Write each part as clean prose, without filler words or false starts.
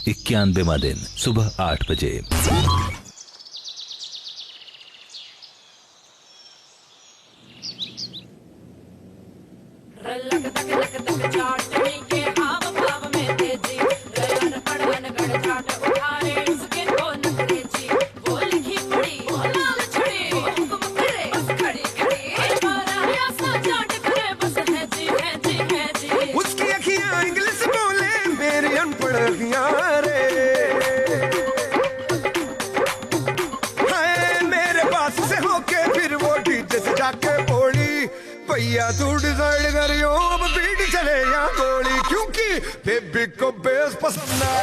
91वां दिन सुबह 8 बजे। भैया तू डिसाइड करियो अब बीट चले या गोली, क्योंकि बेबी को बेस पसंद है।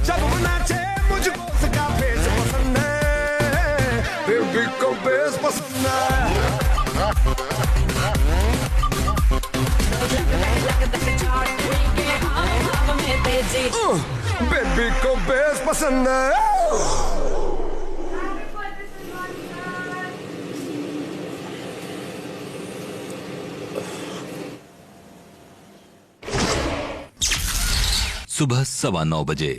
जब वो नाचे मुझको उसका बेस पसंद है, बेबी को बेस पसंद है। बेबी को बेस पसंद है। सुबह 9:15 बजे।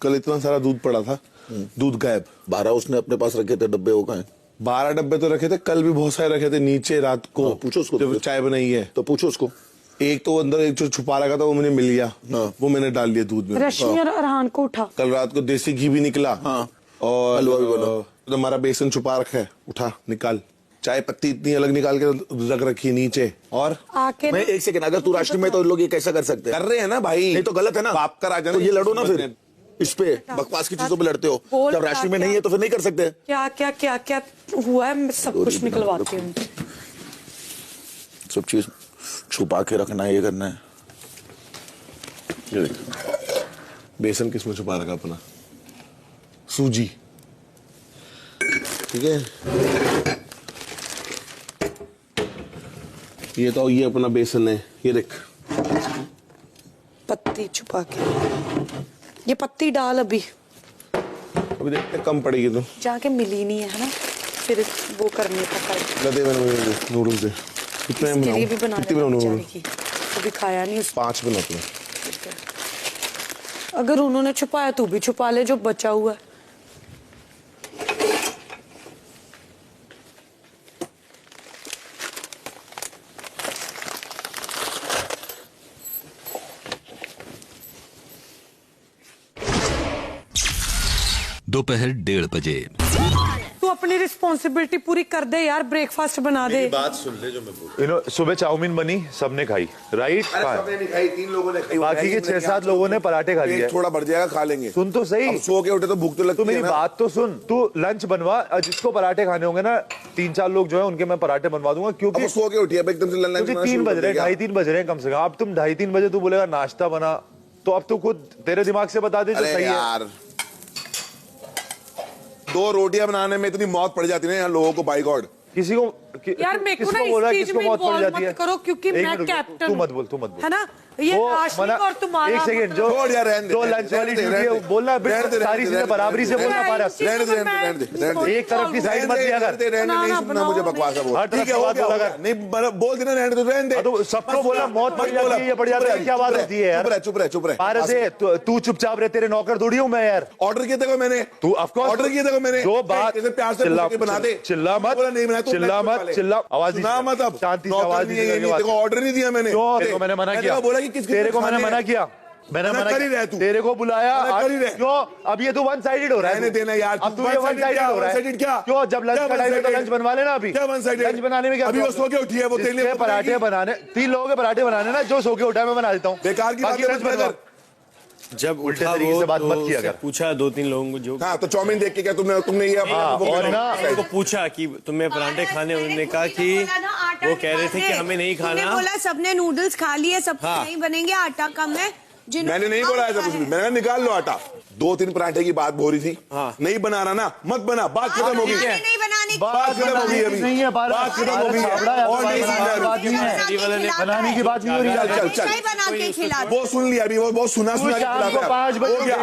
कल इतना सारा दूध पड़ा था, दूध गायब। 12 उसने अपने पास रखे थे डब्बे, वो कहाँ हैं? 12 डब्बे तो रखे थे, कल भी बहुत सारे रखे थे नीचे रात को। हाँ, पूछो उसको जब चाय बनाई है तो पूछो उसको। एक तो अंदर एक जो छुपा रखा था वो मुझे मिल गया। हाँ। वो मैंने डाल दिया दूध में। रश्मि और अरहान को उठा। कल रात को देसी घी भी निकला। हाँ। और हलवा भी बना। तो हमारा बेसन छुपा रखा है, उठा निकाल। चाय पत्ती इतनी अलग निकाल के रख रखी है नीचे। और आके मैं एक सेकंड, अगर तू राष्ट्रीय में तो लोग ये कैसा कर सकते हैं? कर रहे हैं ना भाई, नहीं तो गलत है ना। बाप का राजा तो ये लड़ो ना नहीं। फिर इस पे बकवास की चीजों पे लड़ते हो। जब राष्ट्रीय में नहीं है तो फिर नहीं कर सकते। क्या क्या क्या क्या हुआ है, मैं सब कुछ निकलवाती हूँ। सब चीज छुपा के रखना है, ये करना है। ये देख, बेसन किसमें छुपा रखा अपना? सूजी। ठीक है, ये अपना बेसन है। ये देख, पत्ती छुपा के, ये पत्ती डाल अभी देखते कम पड़ेगी तो जाके मिली नहीं है ना, फिर वो करने का दे नूडल्स दे। कितने लिए भी बना कितने बनाऊं? कभी खाया नहीं उस 5 बनाते हैं। अगर उन्होंने छुपाया तू भी छुपा ले जो बचा हुआ है। दोपहर 1:30 बजे। तू अपनी रिस्पॉन्सिबिलिटी पूरी कर दे यार, ब्रेकफास्ट बना दे। बात सुन ले जो मैं बोल। सुबह चाउमीन बनी, सबने खाई, राइट? सबने नहीं खाई, 3 लोगों ने खाई। बाकी के 6-7 लोगों ने पराठे खा लिए। थोड़ा बढ़ जाएगा, खा लेंगे। सुन तो सही, अब सो के उठे तो भूख तो लगती है। मेरी बात तो सुन, तू लंच बनवा, जिसको पराठे खाने होंगे ना, 3-4 लोग जो है उनके मैं पराठे बनवा दूंगा, क्योंकि सो के उठी अब एकदम से लंच 3 बज रहे, 2:30-3 बज रहे हैं कम से कम। अब तुम 2:30-3 बजे तू बोलेगा नाश्ता बना, तो अब तू खुद तेरे दिमाग से बता दे जो सही है। 2 रोटियां बनाने में इतनी मौत पड़ जाती है ना यहाँ लोगों को, बाय गॉड। किसी को यार मेरे को ना इस चीज में इन्वॉल्व मत करो, क्योंकि मैं कैप्टन। तू मत बोल है ना, ये आशिक और तुम्हारा। एक सेकंड, जो लंच वाली ड्यूटी है बोलना, सारी चीजें बराबरी से बोलना पा रहा है। एक तरफ की साइड मत दिया कर। नहीं सुनना मुझे बकवास है। ठीक है, बात बोला कर। नहीं बोल देना, रहने दो, रहने दे। तो सबको बोलना मौत पड़ जाती है, ये पड़ जाता है, क्या बात होती है यार? चुप रह। पारस है, तू चुपचाप रहे, तेरे नौकर थोड़ी हूं मैं यार। ऑर्डर किया था मैंने, तू ऑफ कोर्स ऑर्डर किया था मैंने। जो बात प्यार से बना दे। चिल्ला मत, आवाज मत, अब शांति से आवाज नहीं। देखो ऑर्डर नहीं दिया मैंने। तेरे को मैंने मना किया, बोला कि किस तेरे को मैंने मना किया, मैंने मना किया, तेरे को बुलाया। क्यों अब ये तो वन साइडेड हो रहा है? देना यार, अब तू ये वन साइडेड हो रहा है क्या? क्यों जब लंच का टाइम है तो लंच बनवा लेना। अभी क्या वन साइडेड? लंच बनाने में क्या? अभी वो सो के उठी है, वो तेरे लिए पराठे बनाने, 3 लोगों के पराठे बनाने ना, जो सो के उठा है मैं बना देता हूँ। बेकार की बात है। जब उल्टे तरीके से बात मत किया कर। पूछा 2-3 लोगों को जो। हाँ, तो चाउमीन देख के क्या तुमने ये और ना उनको पूछा कि तुम्हें पराठे खाने, उन्होंने कहा कि वो कह रहे थे कि हमें नहीं खाना। बोला सबने नूडल्स खा लिए, सब नहीं बनेंगे, आटा कम है। मैंने नहीं बोला ऐसा कुछ भी, मैंने निकाल लो आटा। 2-3 पराठे की बात हो रही थी। नहीं बना रहा ना, मत बना, बात खत्म होगी। नहीं बनाने बात खत्म होगी, अभी नहीं है, बात खत्म होगी। और नहीं बनाने की बात नहीं हो रही। बना के खिला। वो सुन लिया अभी, वो बहुत सुना 5 बजे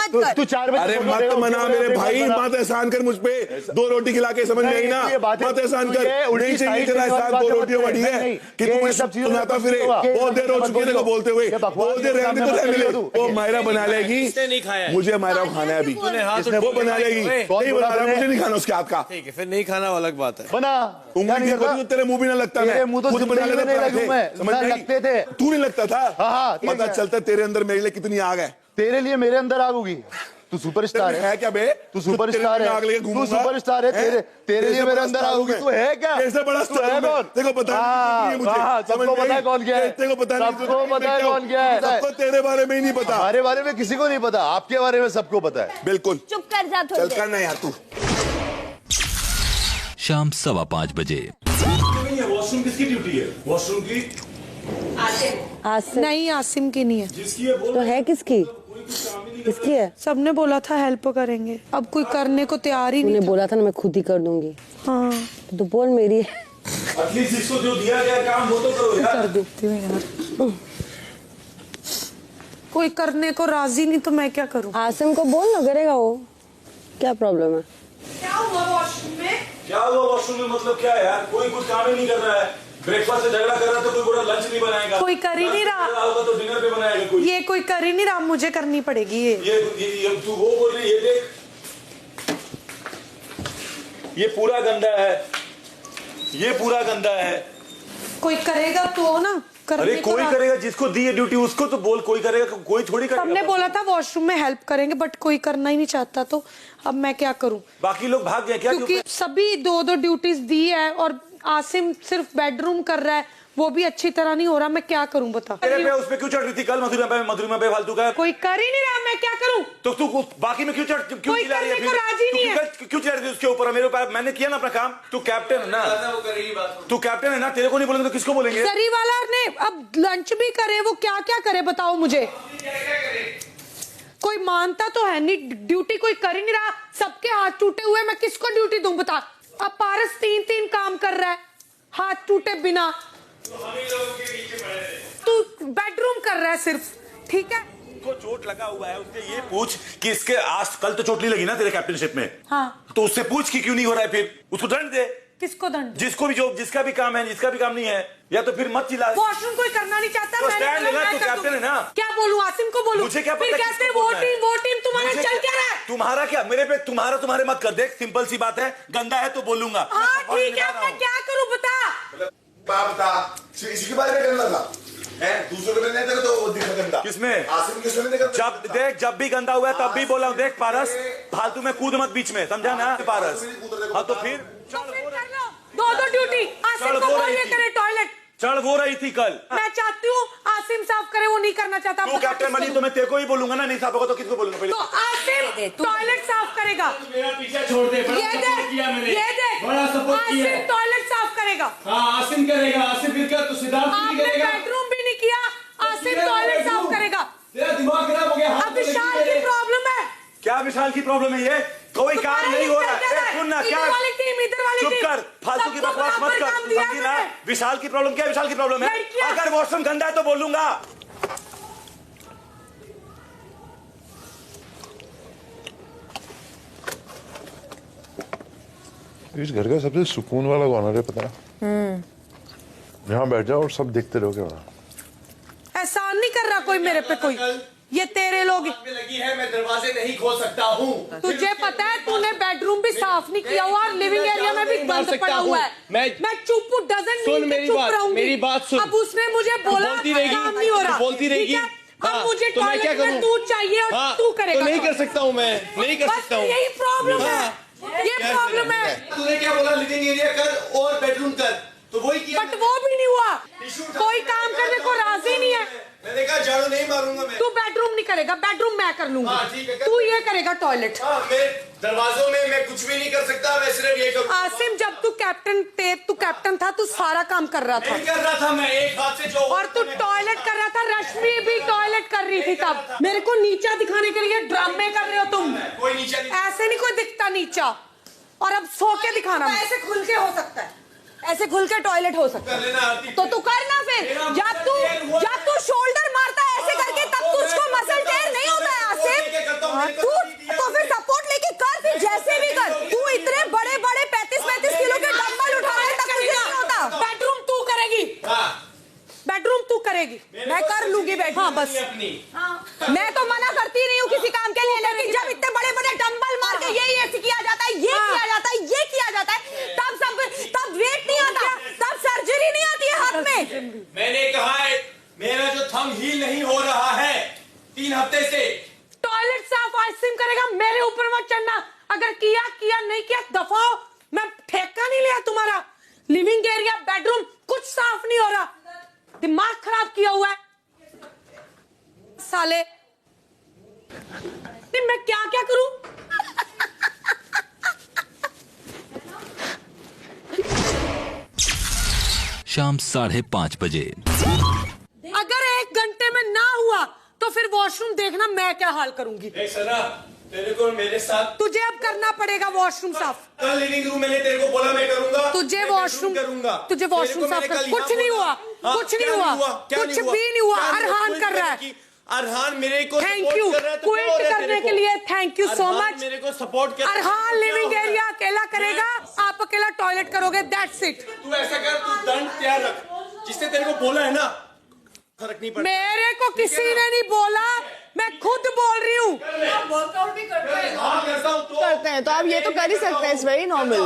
मत कर। तू 4 बजे अरे मत मना मेरे भाई, मत एहसान कर मुझ पे। 2 रोटी खिला के समझ में आई ना, मत एहसान कर। नहीं चाहिए तेरा एहसान, 2 रोटियां बड़ी है कि तू सब चीजें सुनाता फिरे। बहुत देर हो चुकी है को बोलते हुए, बहुत देर रहने तो रहने ले। वो मायरा बना लेगी, नहीं खाया मुझे मायरा खाना है अभी, वो बना लेगी। नहीं बना रहा, मुझे नहीं खाना उसके हाथ का। ठीक है, फिर नहीं खाना वो अलग बात है। बना उंगली की कोई तेरे मुंह भी ना लगता, मैं मुंह तो खुद बना लेता समझ लगते थे। तू नहीं लगता था। हाँ, पता चलता तेरे अंदर मेरे लिए कितनी आग है। तेरे लिए मेरे अंदर आग होगी। तू सुपरस्टार है क्या बे? तू सुपरस्टार है, तू सुपरस्टार है। तेरे लिए मेरे अंदर आग होगी। तू है क्या? कैसे बड़ा स्टार है कौन? तेरे को पता नहीं मुझे। सबको पता है कौन क्या है, तेरे को पता नहीं, सबको पता है कौन क्या है। सबको तेरे बारे में ही नहीं पता। हमारे बारे में किसी को नहीं पता, आपके बारे में सबको पता है। बिल्कुल। चुप कर जा चल थोड़ी करना यार तू। शाम 5:15 बजे। वॉशरूम किसकी ड्यूटी है? वॉशरूम की आसिम नहीं, आसिम की नहीं है। जिसकी है तो है किसकी? किसकी है? सबने बोला था हेल्प करेंगे, अब कोई करने को तैयार ही नहीं। तूने बोला था ना मैं खुद ही कर दूंगी। हाँ तो बोल मेरी है। एटलीस्ट इसको जो दिया गया काम वो तो करो यार। कर देती हूँ यार। कोई करने को राजी नहीं तो मैं क्या करूँ? आसिम को बोल ना, करेगा वो। क्या प्रॉब्लम है? क्या हुआ वॉशरूम में? क्या हुआ वॉशरूम में? मतलब क्या है यार, कोई कुछ काम ही नहीं कर रहा है। ब्रेकफास्ट से झगड़ा कर रहा है तो कोई पूरा लंच नहीं बनाएगा, कोई कर ही नहीं रहा होगा तो डिनर पे बनाएगा कोई। ये कोई कर ही नहीं रहा, मुझे करनी पड़ेगी ये तू वो बोल रही, ये देख ये पूरा गंदा है, ये पूरा गंदा है। कोई करेगा तो ना। अरे कोई करेगा, जिसको दी है ड्यूटी उसको तो बोल। कोई करेगा, कोई थोड़ी करेगा। सबने बोला था वॉशरूम में हेल्प करेंगे, बट कोई करना ही नहीं चाहता, तो अब मैं क्या करूं? बाकी लोग भाग गए क्या? क्योंकि सभी 2-2 ड्यूटीज दी है और आसिम सिर्फ बेडरूम कर रहा है, वो भी अच्छी तरह नहीं हो रहा। मैं क्या करूं बता? तेरे पे उस पे क्यों चढ़ रही थी कल? मधुरिमा पे फालतू का। कोई कर ही नहीं रहा, मैं क्या करूं? तो तू बाकी में क्यों चिल्ला रही है? कोई राजी नहीं है। क्यों चिल्ला रही है उसके ऊपर? मेरे ऊपर मैंने किया ना अपना काम। तू कैप्टन है ना, तू कैप्टन है ना। तेरे को नहीं बोलेंगे तो किसको बोलेंगे? सरी वाला ने अब लंच भी करे, वो क्या क्या करे बताओ मुझे। कोई मानता तो है नहीं, ड्यूटी कोई कर ही नहीं रहा। सबके हाथ टूटे हुए, मैं किसको ड्यूटी दूं बता? अब पारस 3-3 काम कर रहा है हाथ टूटे बिना। तू बेडरूम कर रहा है सिर्फ, ठीक है? उसको चोट लगा हुआ है, उससे ये पूछ कि इसके आज कल तो चोट नहीं लगी ना तेरे कैप्टनशिप में। हाँ, तो उससे पूछ कि क्यों नहीं हो रहा है, फिर उसको दंड दे। किसको दंड? जिसको भी, जो जिसका भी काम है, जिसका भी काम नहीं है, या तो फिर मत चिल्ला। वॉशरूम कोई करना नहीं चाहता। तो मैंने स्टैंड बोला लेना, मैं तू कर कैप्टन है ना। क्या बोलूं? आसिम को बोलूं? मुझे क्या फिर पता कहते किसको वो बोलना है? टीम तुम्हारा चल क्या रहा है? तुम्हारा क्या मेरे पे? तुम्हारे मत कर। देख सिंपल सी बात है, गंदा है तो बोलूंगा। हाँ ठीक है, मैं क्या करूं बता? बता इसके बारे में करना था दूसरों को नहीं तो वो दिखा गंदा। किसमें? आसिम किसमें नहीं देखा? जब भी गंदा हुआ है तब भी बोला हूं। देख पारस, फालतू में कूद मत बीच में, समझा ना पारस? हाँ तो फिर 2-2 ड्यूटी। आसिम को बोल ये करे टॉयलेट। चढ़ वो रही थी कल। मैं चाहती हूँ आसिम साफ करे, वो नहीं करना चाहता। तू कैप्टन बनी तो मैं तेरे को ही बोलूंगा ना। नहीं साफ होगा तो किसको बोलूंगा? पहले तो आसिम टॉयलेट साफ करेगा। मेरा पीछे छोड़ दे। ये देख बड़ा सपोर्ट किया है। आसिम टॉयलेट साफ करेगा। हाँ आसिम करेगा। आसिम फिर क्या? तो सिद्धार्थ भी आपने करेगा। बेडरूम भी नहीं किया, आसिम टॉयलेट साफ करेगा। तेरा दिमाग खराब हो गया। अब विशाल की प्रॉब्लम है। क्या विशाल की प्रॉब्लम है? ये कोई काम नहीं हो रहा है। सुन ना, क्या चुप कर, फालतू की बकवास मत कर। समझी ना? विशाल की प्रॉब्लम क्या? विशाल की प्रॉब्लम है, अगर वॉशरूम गंदा है तो बोलूंगा। इस घर का सबसे सुकून वाला कॉर्नर है, पता है? यहाँ बैठ जाओ और सब देखते रहोगे। वहाँ एहसान नहीं कर रहा कोई मेरे पे, कोई ये तेरे लोग लगी है। मैं दरवाजे नहीं खोल सकता हूँ। तुझे पता है तूने बेडरूम भी साफ नहीं किया हुआ, लिविंग एरिया में भी बंद पड़ा हुआ है। मैं चुप हूँ, डजंट मीन कि चुप रहूंगी। मेरी बात सुन। अब उसने मुझे बोला काम नहीं हो रहा, बोलती रहेगी। अब मुझे टॉयलेट में तू चाहिए और तू करेगा। तो नहीं कर सकता हूँ मैं, नहीं कर सकता हूँ। यही प्रॉब्लम है, ये प्रॉब्लम है। तूने क्या बोला? लिविंग एरिया कर और बेडरूम कर, तो वही किया। बट वो भी नहीं हुआ, कोई काम करने को राजी नहीं है। मैंने कहा झाड़ू नहीं मारूंगा मैं। तू बेडरूम नहीं करेगा, बेडरूम मैं कर लूंगा। तू ये करेगा टॉयलेट। मैं दरवाजों में मैं कुछ भी नहीं कर सकता, मैं सिर्फ ये करूँ। आसिम जब तू कैप्टन था, तू सारा काम कर रहा था। नहीं कर रहा था मैं, एक हाथ से जो। और तू टॉयलेट कर रहा था, रश्मि भी टॉयलेट कर रही थी तब। मेरे को नीचा दिखाने के लिए ड्रामे कर रहे हो तुम। कोई नीचा नहीं। ऐसे नहीं कोई दिखता नीचा, और अब सो के दिखाना। ऐसे खुल के हो सकता है, ऐसे खुल के टॉयलेट हो सकता है, तो तू करना फिर। जब तू शोल्डर मारता है ऐसे करके, तब तुझको मसल टेयर नहीं होता है आसिम। तो फिर सपोर्ट लेके कर, फिर जैसे भी कर। तू इतने बड़े बड़े 35-35 किलो के डंबल उठा रहा है, तब तुझे नहीं होता। बेडरूम तू करेगी, बेडरूम तू करेगी, मैं कर लूंगी बेडरूम। हाँ बस मैं तो मना करती नहीं हूँ किसी काम के लिए, लेकिन जब इतने बड़े बड़े डंबल मार के ये ऐसे किया जाता है, ये किया जाता है, ये किया जाता है, तब वेट नहीं आता, तब सर्जरी नहीं आती है हाथ में। मैंने कहा है मेरा जो थंब हील नहीं हो रहा है 3 हफ्ते से। टॉयलेट साफ आइसक्रीम करेगा, मेरे ऊपर मत चढ़ना। अगर किया नहीं किया दफाओ, मैं ठेका नहीं लिया तुम्हारा। लिविंग एरिया, बेडरूम कुछ साफ नहीं हो रहा, दिमाग खराब किया हुआ है साले। नहीं मैं क्या क्या करूं? शाम 5:30 बजे। अगर 1 घंटे में ना हुआ तो फिर वॉशरूम देखना मैं क्या हाल करूंगी। सना तेरे को मेरे साथ तुझे अब करना पड़ेगा वॉशरूम साफ। कल लिविंग रूम मैंने तेरे को बोला मैं करूंगा, तुझे वॉशरूम करूंगा, तुझे वॉशरूम साफ कर। कुछ नहीं हुआ, कुछ नहीं हुआ, कुछ भी नहीं हुआ। अरहान कर रहा है। अरहान मेरे को थैंक यू क्विट करने के लिए, थैंक यू सो मच। मेरे को सपोर्ट कर। अरहान लिविंग एरिया अकेला करेगा, आप अकेला टॉयलेट करोगे, दैट्स इट। तू ऐसा कर, तू दंड तैयार रख, जिसने तेरे को बोला है ना फर्क नहीं पड़ता। मेरे को किसी ने नहीं बोला, मैं खुद बोल रही हूँ। वर्कआउट भी करते हैं, करते हैं तो आप ये तो कर ही सकते हैं, इट्स वेरी नॉर्मल।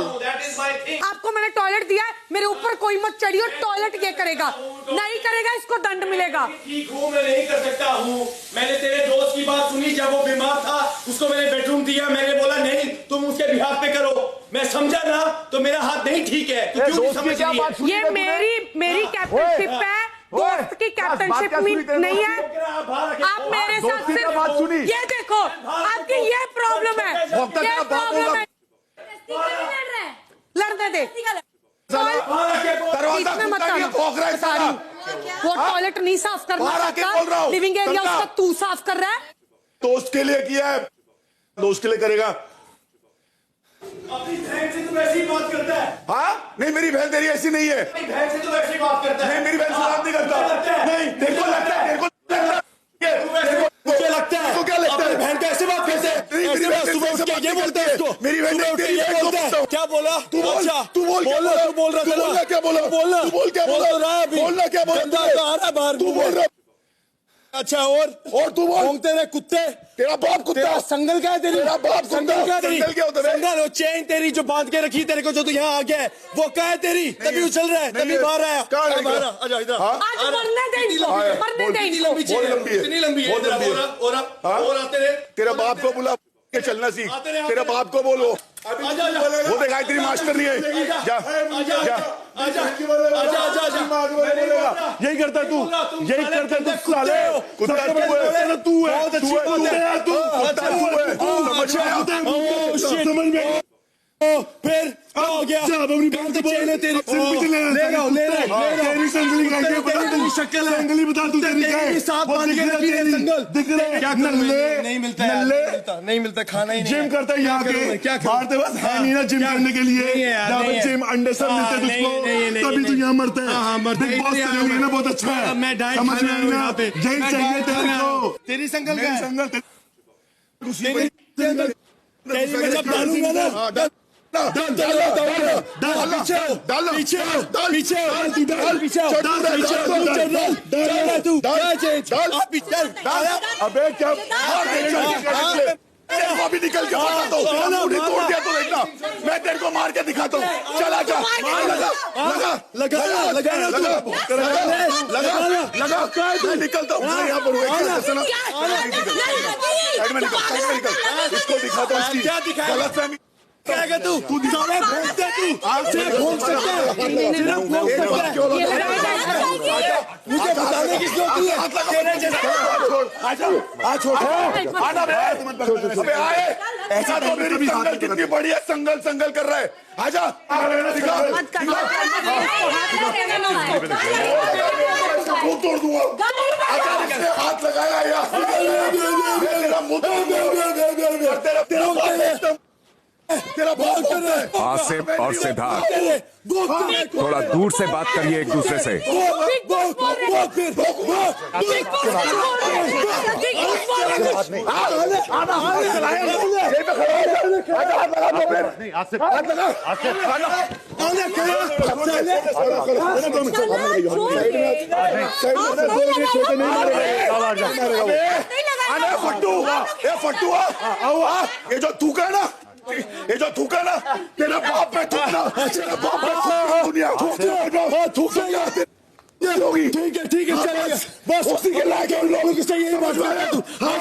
आपको मैंने टॉयलेट दिया है, मेरे ऊपर कोई मत चढ़ियो, टॉयलेट ये करेगा, नहीं करेगा इसको दंड मिलेगा। ठीक हूँ, मैं नहीं कर सकता हूँ। मैंने तेरे दोस्त की बात सुनी, जब वो बीमार था उसको मैंने बेडरूम दिया, मैंने बोला नहीं तुम उसके बिहाफ पे करो। मैं समझा ना तो मेरा हाथ नहीं ठीक है, तो क्यों नहीं समझ रही है? ये मेरी कैप्टनशिप है, दोस्त की कैप्टनशिप नहीं है। आप मेरे साथ सिर्फ ये देखो, आपकी ये प्रॉब्लम है, ये प्रॉब्लम है। लड़ने दे, दरवाजा मत खुद का भौंक रहा है बता रही हूँ। वो टॉयलेट नहीं साफ करना बाहर आके बोल रहा चाहता, हूँ। लिविंग एरिया करना। उसका तू साफ कर रहा है। दोस्त के लिए किया है, दोस्त के लिए करेगा। अपनी बहन से तुम ऐसी बात करता है? हाँ नहीं, मेरी बहन तेरी ऐसी नहीं है। अपनी बहन से तुम ऐसी बात करता है? नहीं, मेरी बहन से बात नहीं करता। नहीं, तेरे को लगता है, तेरे को मुझे लगता है तो क्या लगता है? बहन कैसे बात करते हैं? मेरी बहन सुबह उठ के ये बोलता है उसको, मेरी बहन ये बोलता है। क्या बोला? तू बोल, अच्छा, तू बोल, बोल रहा क्या बोला? बोलना, तू बोल क्या बोला? बोलना क्या बोला? तो आ रहा है बाहर, तू बोल रहा। अच्छा और तू बोल। भौंकते रहे कुत्ते। तेरा बाप कुत्ता। तेरा संगल क्या है तेरी? तेरा बाप संगल क्या है तेरी? संगल क्या होता है? संगल, वो चेन तेरी जो बांध के रखी तेरे को, जो तू यहाँ आ गया है, वो क्या है तेरी? तभी उछल रहा है, तभी बाहर आया। आजा इधर। आज मरने दे इनको, मरने दे इनको। कितनी लंबी है? और आते रहे। तेरा बाप को बुला के चलना सीख। तेरा बाप को बोलो, वो देखा तेरी मास्टर नहीं है। जा यही करता तू, यही करता तू साले। कुत्ता तू है, तू है, समझ में। फिर हो गया चेन है तेरी, तेरी संगली का शक्ल है, संगली बता तू तेरी क्या है? साथ बांध के रखी है संगल। दिख रहा है? क्या नहीं मिलता, नहीं मिलता खाना ही नहीं। जिम करता है यहाँ के, क्या बाहर तो बस है नहीं ना जिम करने के लिए। यहाँ पे जिम अंडे सब मिलते हैं तुझको, तभी तू यहाँ मरता है। बिग बॉस तेरे लिए ना बहुत अच्छा है, मैं डाइट समझ में आई ना? जिम चाहिए तेरे को। तेरी संगल का संगल तेरी मैं जब डालूंगा ना, अबे क्या अभी निकल के मारता हूँ, तोड़ दिया तो देखना, मैं तेरे को मार के दिखाता हूँ। चला जा, लगा निकलता हूँ यहाँ पर। इसको दिखाता हूँ इसकी गलतफहमी। क्या तू भूखते भूख सकता है, मुझे बताने की जरूरत नहीं है। तेरे जैसा ऐसा तो मेरी संगल कितनी बड़ी है, संगल कर रहा है। आजा तोड़ दूंगा। हाथ लगाया यार, तेरा बाप कर रहा है। आसिफ और सिद्धार्थ थोड़ा दूर से बात करिए एक दूसरे से। ये जो थूका ना, ये जो थूका ना, तेरा बाप पे थूकना, तेरा बाप पे थूकना, दुनिया थूकेगा। ठीक है चलेगा, बस उसी के लायक है। उन लोगों की सही यही बात कर रहा है तू। हाँ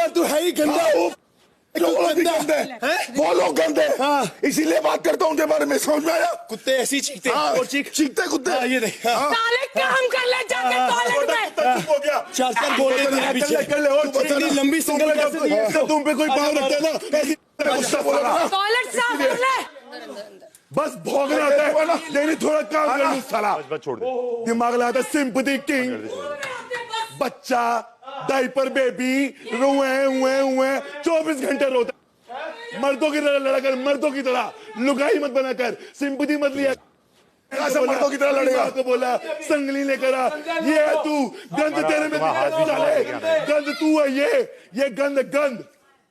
तू है ही गंदा, वो लोग गंदे, इसीलिए बात करता हूँ उनके बारे में। समझ में आया? कुत्ते ऐसी चीखते हैं और चीखते कुत्ते। ये देख साले काम कर ले जाके टॉयलेट में। हो गया, चार बोल रहे थे पीछे कर ले और इतनी लंबी सिंगल कैसे तुम पे कोई पाव रखता है ना, टॉयलेट साफ कर ले। बस भोगना आता है, नहीं थोड़ा काम कर लूं साला। छोड़ दे। दिमाग लगाता है सिंपैथी किंग, बच्चा डायपर बेबी रुए 24 घंटे रोता, मर्दों की तरह लड़ा कर, मर्दों की तरह लुगाई मत बना कर, सिंपैथी मत लिया। मर्दों की तरह लड़ेगा तो बोला संगली लेकर आ, ये है तू, गंद तेरे में डाले, गंद तू है, ये गंद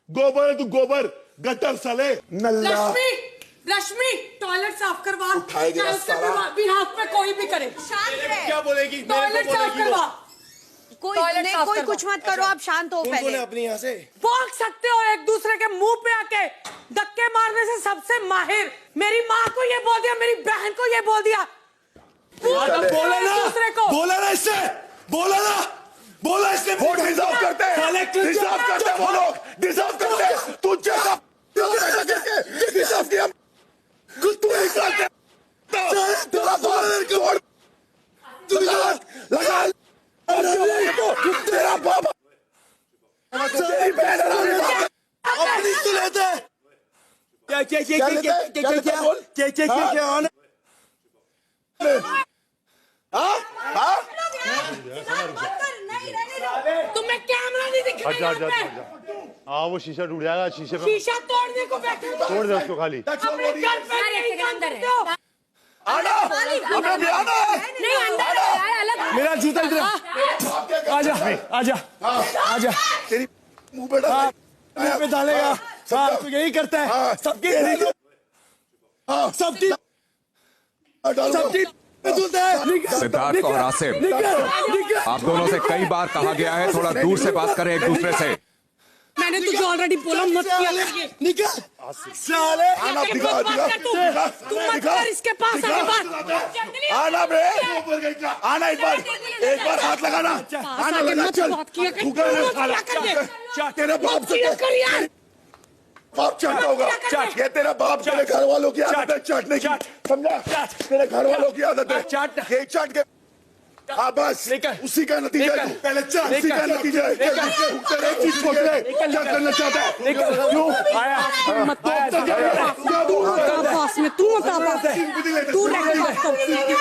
गोबर है तू, गोबर गटर साले नल्ला। रश्मि टॉयलेट साफ करवा, उठाएगा साला। बिहाफ पे कोई भी करे। शांत रहे, क्या बोलेगी? टॉयलेट साफ करवा। कोई कुछ मत करो, आप शांत हो पहले। अपनी यहाँ से भोग सकते हो एक दूसरे के मुंह पे आके, धक्के मारने से सबसे माहिर। मेरी माँ को ये बोल दिया, मेरी बहन को ये बोल दिया। बोला ना, दूसरे को इससे बोला इससे। वो डिजर्व करते हैं वो लोग, डिजर्व करते हैं। तू जैसा डिजर्व किया, तू नहीं करते। तेरा लगा तेरा बाप तेरी बहन अपनी तो लेते तुम्हें कैमरा नहीं दिख रहा? हाँ वो शीशा टूट जाएगा, शीशे पे शीशा तोड़ने को बैठे हो। तोड़ दे उसको खाली। अपने घर पे अंदर है। आना, हमें भी आना है। नहीं अंदर है, अलग। मेरा जूता इधर आजा तेरी मुंह पे डाल, मुंह पे डालेगा। तू यही करता है सबकी सिद्धार्थ और आसिफ, आप दोनों से कई बार कहा गया है थोड़ा दूर से बात करें एक दूसरे से। मैंने तुझे ऑलरेडी बोला मत किया। निकल साले, तू मत कर इसके पास आके बात। आना बे, आना एक बार हाथ लगाना, आना लगा, चल तेरे बाप से बाप चाटता होगा, ये तेरा बाप तेरे घर वालों की आदत है चाटने की, समझा? तेरे घर वालों की आदत है चाट के। हाँ बस उसी का नतीजा है, पहले चाट, उसी का नतीजा है। तेरे चीज छोड़ दे, क्या करना चाहता है? क्यों आया?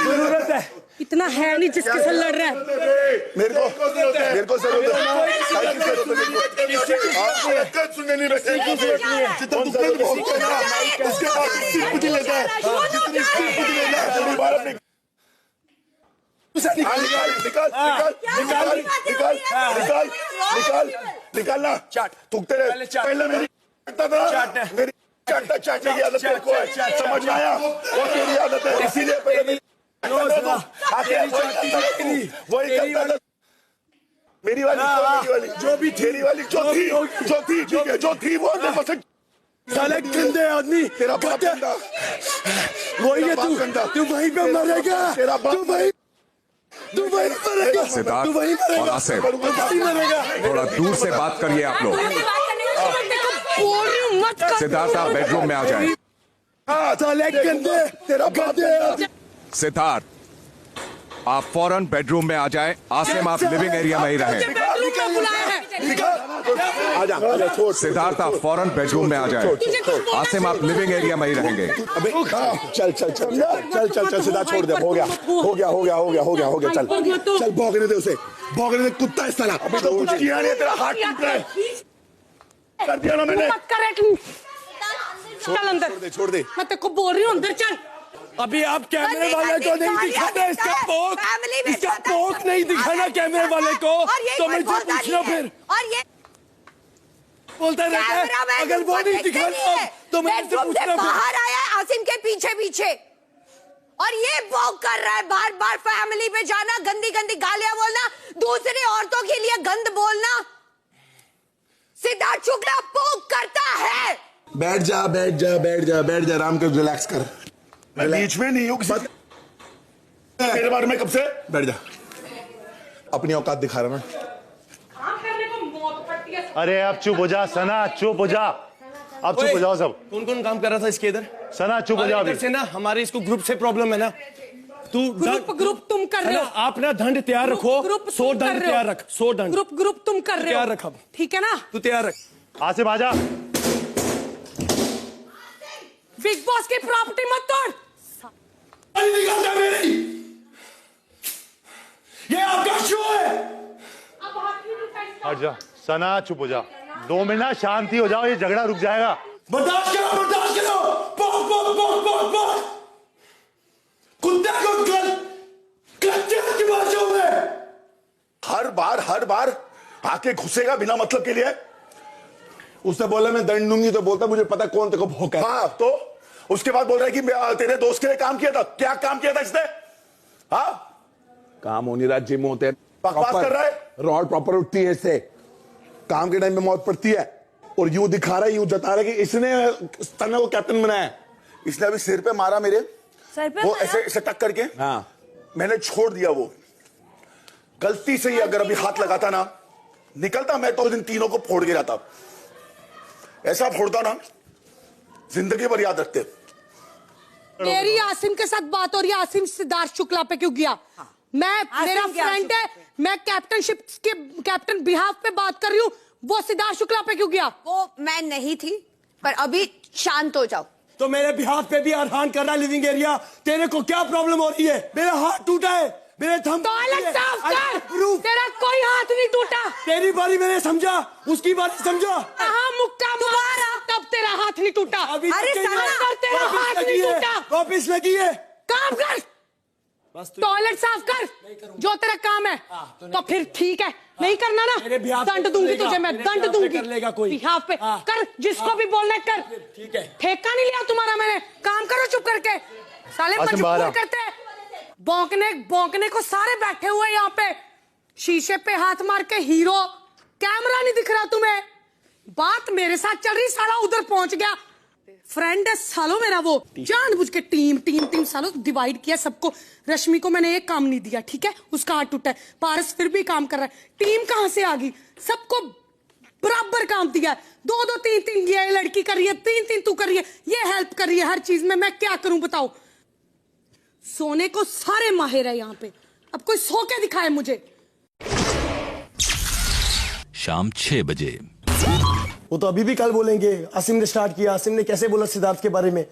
जरूरत है, इतना है नहीं जिसके साथ लड़ रहा है। मेरे को जरूरत है, सुनने नहीं बैठे। जितना उसके बाद सिंपैथी लेता है, जितनी सिंपैथी लेता है, निकालना चाट, थूकते रहे। पहले मेरी चाटने की आदत तेरे को है, समझ में आया? वो तेरी आदत है, इसीलिए पहले मेरी वाली जो भी तेरी वाली जो थी वो 100% साले गंदे आदमी। तेरा बाप गंदा, वही है तू वहीं पे मरेगा। तेरा बाप तू वहीं मरेगा। सिद्धार्थ और आसिफ, थोड़ा दूर से बात करिए आप लोग। सिद्धार्थ आप बेडरूम में आ जाए। साले गंदे, तेरा बाप सिद्धार्थ आप फौरन बेडरूम में आ जाएं। आसिम आप लिविंग एरिया में ही रहें। आजा छोड़। सिद्धार्थ आप फौरन बेडरूम में आ जाएं। आसिम आप लिविंग एरिया में ही रहेंगे। चल सिद्धार्थ छोड़ दे, हो गया चल भौंकने दे उसे, भौंकने दे, कुत्ता है साला। अभी तो कुछ किया नहीं, तेरा हाथ टूट रहा है। कर दिया ना मैंने। मत कर चल अंदर, छोड़ दे। मैं तेरे को बोल रही हूँ अंदर चल। अभी आप कैमरे वाले को नहीं दिखाना इसका पोक नहीं दिखाना कैमरे वाले को, तो मैं जो पूछ रहा फिर और ये बोलता रहता है अगर वो नहीं दिखाना तो मैं बेडरूम से बाहर आया है आसिम के पीछे पीछे, और ये वॉक कर रहा है बार बार। फैमिली पे जाना, गंदी गंदी गालियां बोलना, दूसरी औरतों के लिए गंद बोलना। सिद्धार्थ शुक्ला पोक करता है। बैठ जा बैठ जा बैठ जा बैठ जा, आराम कर, रिलैक्स कर। मैं बीच में नहीं हूँ मेरे बारे में कब से। बैठ जा, अपनी औकात दिखा रहा मैं। काम करने को मौत पड़ती है। अरे अब चुप हो जा सना, चुप हो जा, अब चुप हो जाओ सब। कौन कौन काम कर रहा था इसके इधर? सना चुप हो जाओ इधर से ना, हमारे इसको ग्रुप से प्रॉब्लम है ना। तू ग्रुप तुम कर रहे हो। आप ना दंड तैयार रखो, 100 दंड तैयार रख, 100 दंड। ग्रुप तुम कर रहे हो, तैयार रख अब। ठीक है ना? तू तैयार रख। आसिम आजा। बिग बॉस की प्रॉपर्टी मत तोड़। निकालता मेरी, ये आपका शो है। अब हाथ नहीं उठाइए। हट जा सना, चुप हो जा, 2 मिनट शांति हो जाओ, ये झगड़ा रुक जाएगा। बर्दाश्त करो, बर्दाश्त करो। पोक पोक पोक पोक पोक, कुत्ते को कच्चे की भाषा में हर बार आके घुसेगा बिना मतलब के लिए। उसने बोला मैं दंड दूंगी, तो बोलता मुझे पता कौन तेरे को भौंका है। हाँ, तो उसके बाद बोल रहा है कि मैं तेरे दोस्त के लिए काम किया था। क्या काम किया था इसने? हाँ, काम हो नहीं रहा, जिम होते हैं, बकवास कर रहा है। रॉड प्रॉपर उठती है इससे, काम के टाइम में मौत पड़ती है। और यूं दिखा रहा है, यूं जता रहा है कि इसने तना को कैप्टन बनाया। इसने अभी सिर पे मारा मेरे, सर पे वो ऐसे टक करके। हाँ, मैंने छोड़ दिया वो। गलती से ही अगर अभी हाथ लगाता ना, निकलता मैं तो इन तीनों को फोड़ के जाता। ऐसा फोड़ता ना, जिंदगी भर याद रखते। मेरी आसिम के साथ बात हो रही है। आसिम सिद्धार्थ शुक्ला पे क्यों गया? मैं, मेरा फ्रेंड है, मैं कैप्टनशिप के कैप्टन बिहाफ पे बात कर रही हूँ। वो सिद्धार्थ शुक्ला पे क्यों गया? वो मैं नहीं थी, पर अभी शांत हो जाओ। तो मेरे बिहाफ पे भी आह्वान कर रहा है लिविंग एरिया। तेरे को क्या प्रॉब्लम हो रही है? मेरा हाथ टूटा है, मेरे थंब टॉयलेट साफ कर। तेरा कोई हाथ नहीं टूटा। तेरी बारी मैंने समझा, उसकी बारी समझा। हाँ, मुक्का मारा तब तेरा हाथ नहीं टूटा। अरे सना, तेरा हाथ नहीं टूटा। वापिस लगी है, काम कर, टॉयलेट साफ कर, जो तेरा काम है। तो फिर ठीक है, नहीं करना ना, दंड दूंगी तुझे, मैं दंड दूंगी। कर लेगा कोई बिहाफ पे कर, जिसको भी बोलना है कर। ठीक है, ठेका नहीं लिया तुम्हारा मैंने। काम करो चुप करके, साले मजबूर करते हैं। भौंकने को सारे बैठे हुए यहाँ पे, शीशे पे हाथ मार के हीरो। कैमरा नहीं दिख रहा तुम्हें? बात मेरे साथ चल रही, साला उधर पहुंच गया। फ्रेंड है सालो मेरा, वो जानबूझ के टीम सालो डिवाइड किया सबको। रश्मि को मैंने एक काम नहीं दिया, ठीक है, उसका हाथ टूटा है। पारस फिर भी काम कर रहा है। टीम कहां से आ गई? सबको बराबर काम दिया। 2-2 3-3 ये लड़की कर रही है, 3-3 तू कर रही है, ये हेल्प कर रही है हर चीज में। मैं क्या करूं बताओ? सोने को सारे माहिर है यहाँ पे, अब कोई सो के दिखाए मुझे। शाम 6 बजे। वो तो अभी भी कल बोलेंगे आसिम ने स्टार्ट किया, आसिम ने कैसे बोला सिद्धार्थ के बारे में।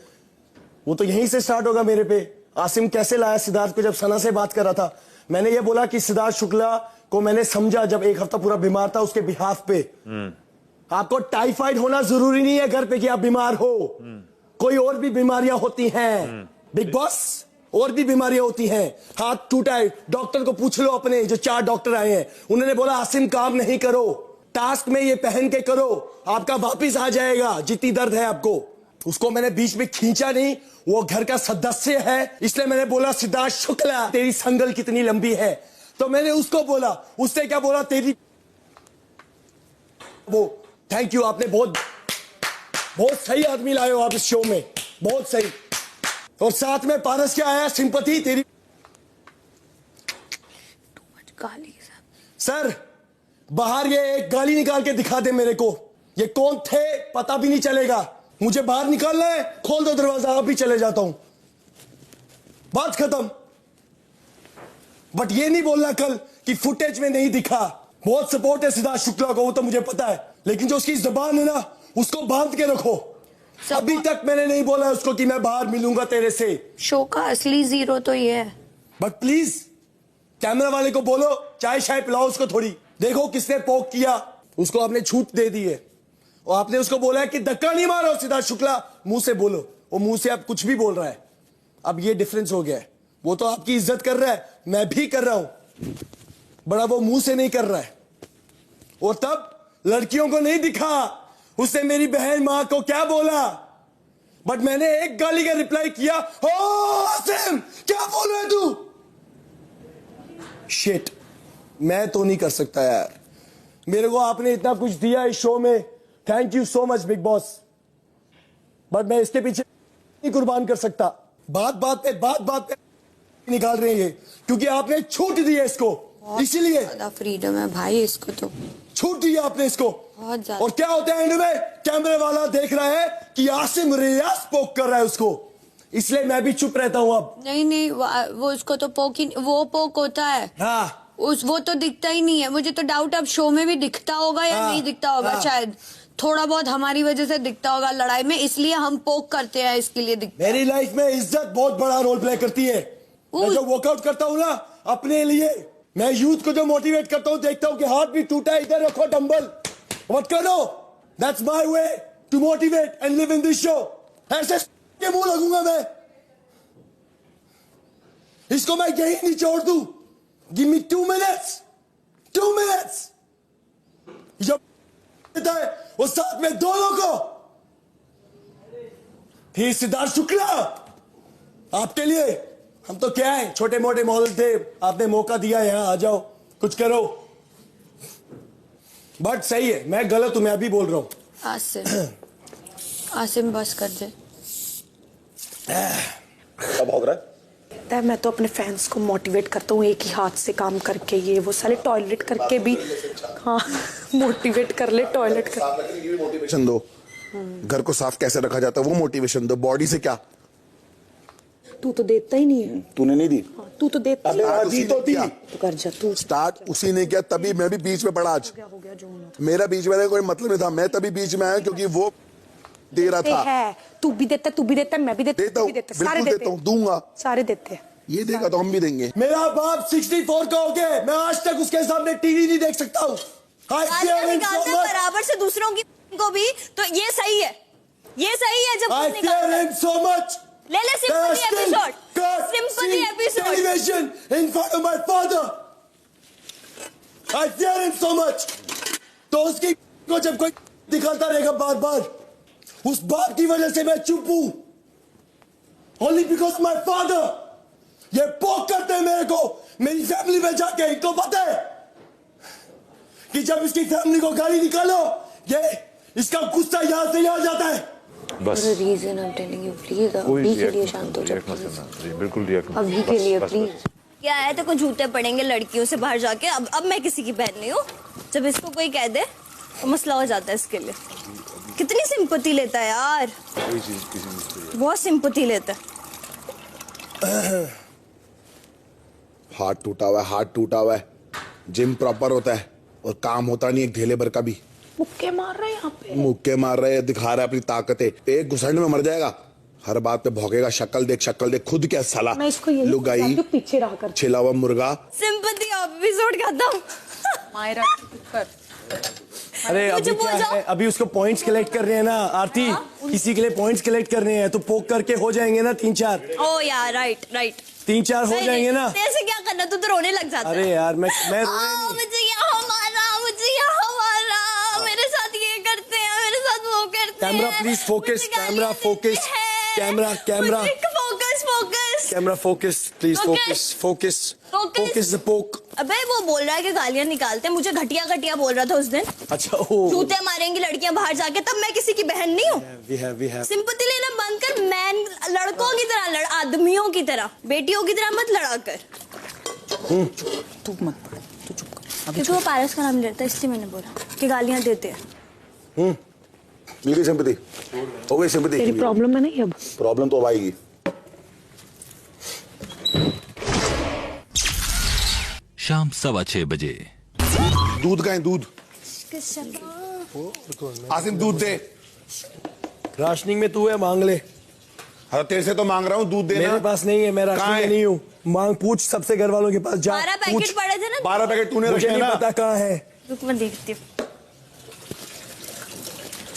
वो तो यहीं से स्टार्ट होगा मेरे पे। आसिम कैसे लाया सिद्धार्थ को? जब सना से बात कर रहा था, मैंने ये बोला कि सिद्धार्थ शुक्ला को मैंने समझा जब 1 हफ्ता पूरा बीमार था, उसके बिहाफ पे। आपको टाइफाइड होना जरूरी नहीं है घर पे कि आप बीमार हो। कोई और भी बीमारियां होती हैं बिग बॉस, और भी बीमारियां होती हैं। हाथ टूटा है, डॉक्टर को पूछ लो अपने, जो 4 डॉक्टर आए हैं, उन्होंने बोला आसिम काम नहीं करो, टास्क में ये पहन के करो, आपका वापिस आ जाएगा जितनी दर्द है आपको। उसको मैंने बीच में खींचा नहीं, वो घर का सदस्य है, इसलिए मैंने बोला सिद्धार्थ शुक्ला तेरी संगल कितनी लंबी है, तो मैंने उसको बोला। उसने क्या बोला? तेरी वो थैंक यू, आपने बहुत सही आदमी लाए हो आप इस शो में, बहुत सही। और साथ में पारस क्या आया? सिंपैथी तेरी। सर बाहर ये एक गाली निकाल के दिखा दे मेरे को, ये कौन थे पता भी नहीं चलेगा। मुझे बाहर निकालना है, खोल दो दरवाजा, आप भी चले जाता हूं, बात खत्म। बट ये नहीं बोलना कल कि फुटेज में नहीं दिखा। बहुत सपोर्ट है सिद्धार्थ शुक्ला को, वो तो मुझे पता है, लेकिन जो उसकी जबान है ना, उसको बांध के रखो। अभी तक मैंने नहीं बोला उसको कि मैं बाहर मिलूंगा तेरे से। शो का असली जीरो तो ये है। बट प्लीज कैमरा वाले को बोलो चाय शाय पिलाओ उसको थोड़ी। देखो किसने पोक किया, उसको आपने छूट दे दी है। और आपने उसको बोला है कि धक्का नहीं मारो सिद्धार्थ शुक्ला, मुंह से बोलो, वो मुंह से आप कुछ भी बोल रहा है। अब ये डिफरेंस हो गया है, वो तो आपकी इज्जत कर रहा है, मैं भी कर रहा हूं, बड़ा वो मुंह से नहीं कर रहा है। और तब लड़कियों को नहीं दिखा, उसने मेरी बहन मां को क्या बोला, बट मैंने एक गाली का रिप्लाई किया, ओ आसिम क्या बोल रहा है तू। शिट, मैं तो नहीं कर सकता यार, मेरे को आपने इतना कुछ दिया इस शो में, thank you so much big boss, but मैं इसके पीछे नहीं कुर्बान कर सकता। बात बात पे निकाल रहे हैं ये, क्योंकि आपने छूट दी है इसको, इसीलिए फ्रीडम है भाई, इसको तो छूट दी है आपने इसको। बहुत ज्यादा। और क्या होता है एंड में, कैमरे वाला देख रहा है कि आसिम रियाज पोक कर रहा है उसको, इसलिए मैं भी चुप रहता हूं अब। नहीं वो उसको तो वो पोक होता है। हाँ वो तो दिखता ही नहीं है, मुझे तो डाउट अब शो में भी दिखता होगा या नहीं दिखता होगा, शायद थोड़ा बहुत हमारी वजह से दिखता होगा लड़ाई में, इसलिए हम पोक करते हैं, इसके लिए दिखता है। मेरी लाइफ में इज्जत बहुत बड़ा रोल प्ले करती है। मैं जो वर्कआउट करता हूँ ना अपने लिए, मैं यूथ को जो मोटिवेट करता हूँ, देखता हूँ कि हाथ भी टूटा है, इधर रखो डंबल, मत करो, that's my way to motivate and live in this show. ऐसे के मुंह लगूंगा मैं, इसको मैं यही नहीं छोड़ दूं। Give me 2 minutes, 2 minutes। जब है वो साथ में दोनों को, ही सिद्धार्थ शुक्ला आपके लिए, हम तो क्या है छोटे मोटे मॉडल थे, आपने मौका दिया यहां आ जाओ कुछ करो, बट सही है, मैं गलत हूं, मैं अभी बोल रहा हूं। आसिम बस कर दे। अब हो रहा है, मैं तो अपने फैंस को मोटिवेट करता हूँ एक ही हाथ से काम करके, ये वो साले टॉयलेट करके भी, हाँ मोटिवेट कर ले, टॉयलेट कर मोटिवेशन दो, घर को साफ कैसे रखा जाता है वो मोटिवेशन दो, बॉडी से क्या। तू तो देता ही नहीं है, तूने नहीं दी, हाँ, तू तो देता ही तो दिया, तो कर जा तू। स्टार्ट उसी ने किया, तभी मैं भी बीच में पड़ा। आज हो गया जो होना मेरा बीच में कोई मतलब नहीं था, मैं तभी बीच में आया क्योंकि वो दे रहा था। है, तू भी देता, मैं भी देता हूँ, सारे देते हैं, दूंगा, सारे देते हैं। ये देगा तो हम भी देंगे। मेरा बाप 64 का हो गया, मैं आज तक उसके सामने टीवी नहीं देख सकता हूँ। बराबर से दूसरों की को भी, तो ये सही है, ये सही है। जब I fear him so much. ले sympathy episode television in front of my father. I fear him so much. तो उसकी को जब कोई दिखाता रहेगा बार बार, उस बाप की वजह से मैं चुप हूं। Only because my father, ये पोक करते हैं मेरे को, मेरी फैमिली में जाके, इनको पता है कि जब इसकी फैमिली को गाली निकालो, ये इसका गुस्सा यहां से यहां जाता है। बस reason I am telling you, please अभी के लिए शांत हो जाओ, बिल्कुल रिएक्ट अभी के लिए प्लीज। क्या है तो कुछ झूठे पड़ेंगे लड़कियों से बाहर जाके। अब मैं किसी की बहन नहीं हूँ, जब इसको कोई कह दे तो मसला हो जाता है इसके लिए। कितनी सिंपैथी लेता है यार, बहुत सिंपैथी लेता है। हाथ टूटा हुआ है, हाथ टूटा हुआ है, जिम प्रॉपर होता है और काम होता नहीं एक ढेले भर का भी। मुक्के मार रहे हैं यहाँ पे, मुक्के मार रहे हैं, दिखा रहा है अपनी ताकतें, एक घुसंड में मर जाएगा, हर बात पे भौंकेगा, शक्ल देख खुद क्या साला, मैं इसको यही लुगाई, पीछे रहा कर, छिला हुआ मुर्गा। सिंपैथी एपिसोड खत्म। मायरा कर। अरे अभी क्या है, अभी उसको पॉइंट्स कलेक्ट कर रहे हैं ना आरती, किसी के लिए पॉइंट्स कलेक्ट कर रहे हैं, तो पोक करके हो जाएंगे ना 3-4। ओ यार राइट 3-4 हो जाएंगे ना। ऐसे क्या करना, तू तो रोने लग जाता है। अरे यार मैं मुझे यहाँ मारा, मेरे साथ ये करते हैं, मेरे साथ वो करते हैं। Camera please focus, camera focus, camera focus please, focus the पोक। अबे वो बोल रहा है कि गालियां निकालते हैं, मुझे घटिया बोल रहा था उस दिन। अच्छा जूते मारेंगी लड़कियां बाहर जाके, तब मैं किसी की बहन नहीं हूँ। सिंपैथी लेना बंद कर, मैन लड़कों की तरह लड़, आदमियों की तरह, बेटियों की तरह मत लड़ा कर। तू मत, तू चुप कर। क्योंकि वो पारस का नाम लेता है, इसलिए मैंने बोला कि गालियां देते हैं। मिल गई सिंपैथी, हो गई सिंपैथी। तेरी प्रॉब्लम है नहीं, अब प्रॉब्लम तो अब आएगी। शाम 6:15 बजे। दूध का है, दूध आसिम दूध दे। राशनिंग में तू है, मांग ले। हाँ तेरे से तो मांग रहा हूँ, दूध देना। मेरे पास नहीं है, मैं राशनिंग में नहीं हूँ, मांग पूछ सबसे घर वालों के पास जा। 12 पैकेट पड़े थे ना, 12 पैकेट तूने मुझे रखे नहीं ना। पता कहाँ है। रुक मैं देखती हूँ।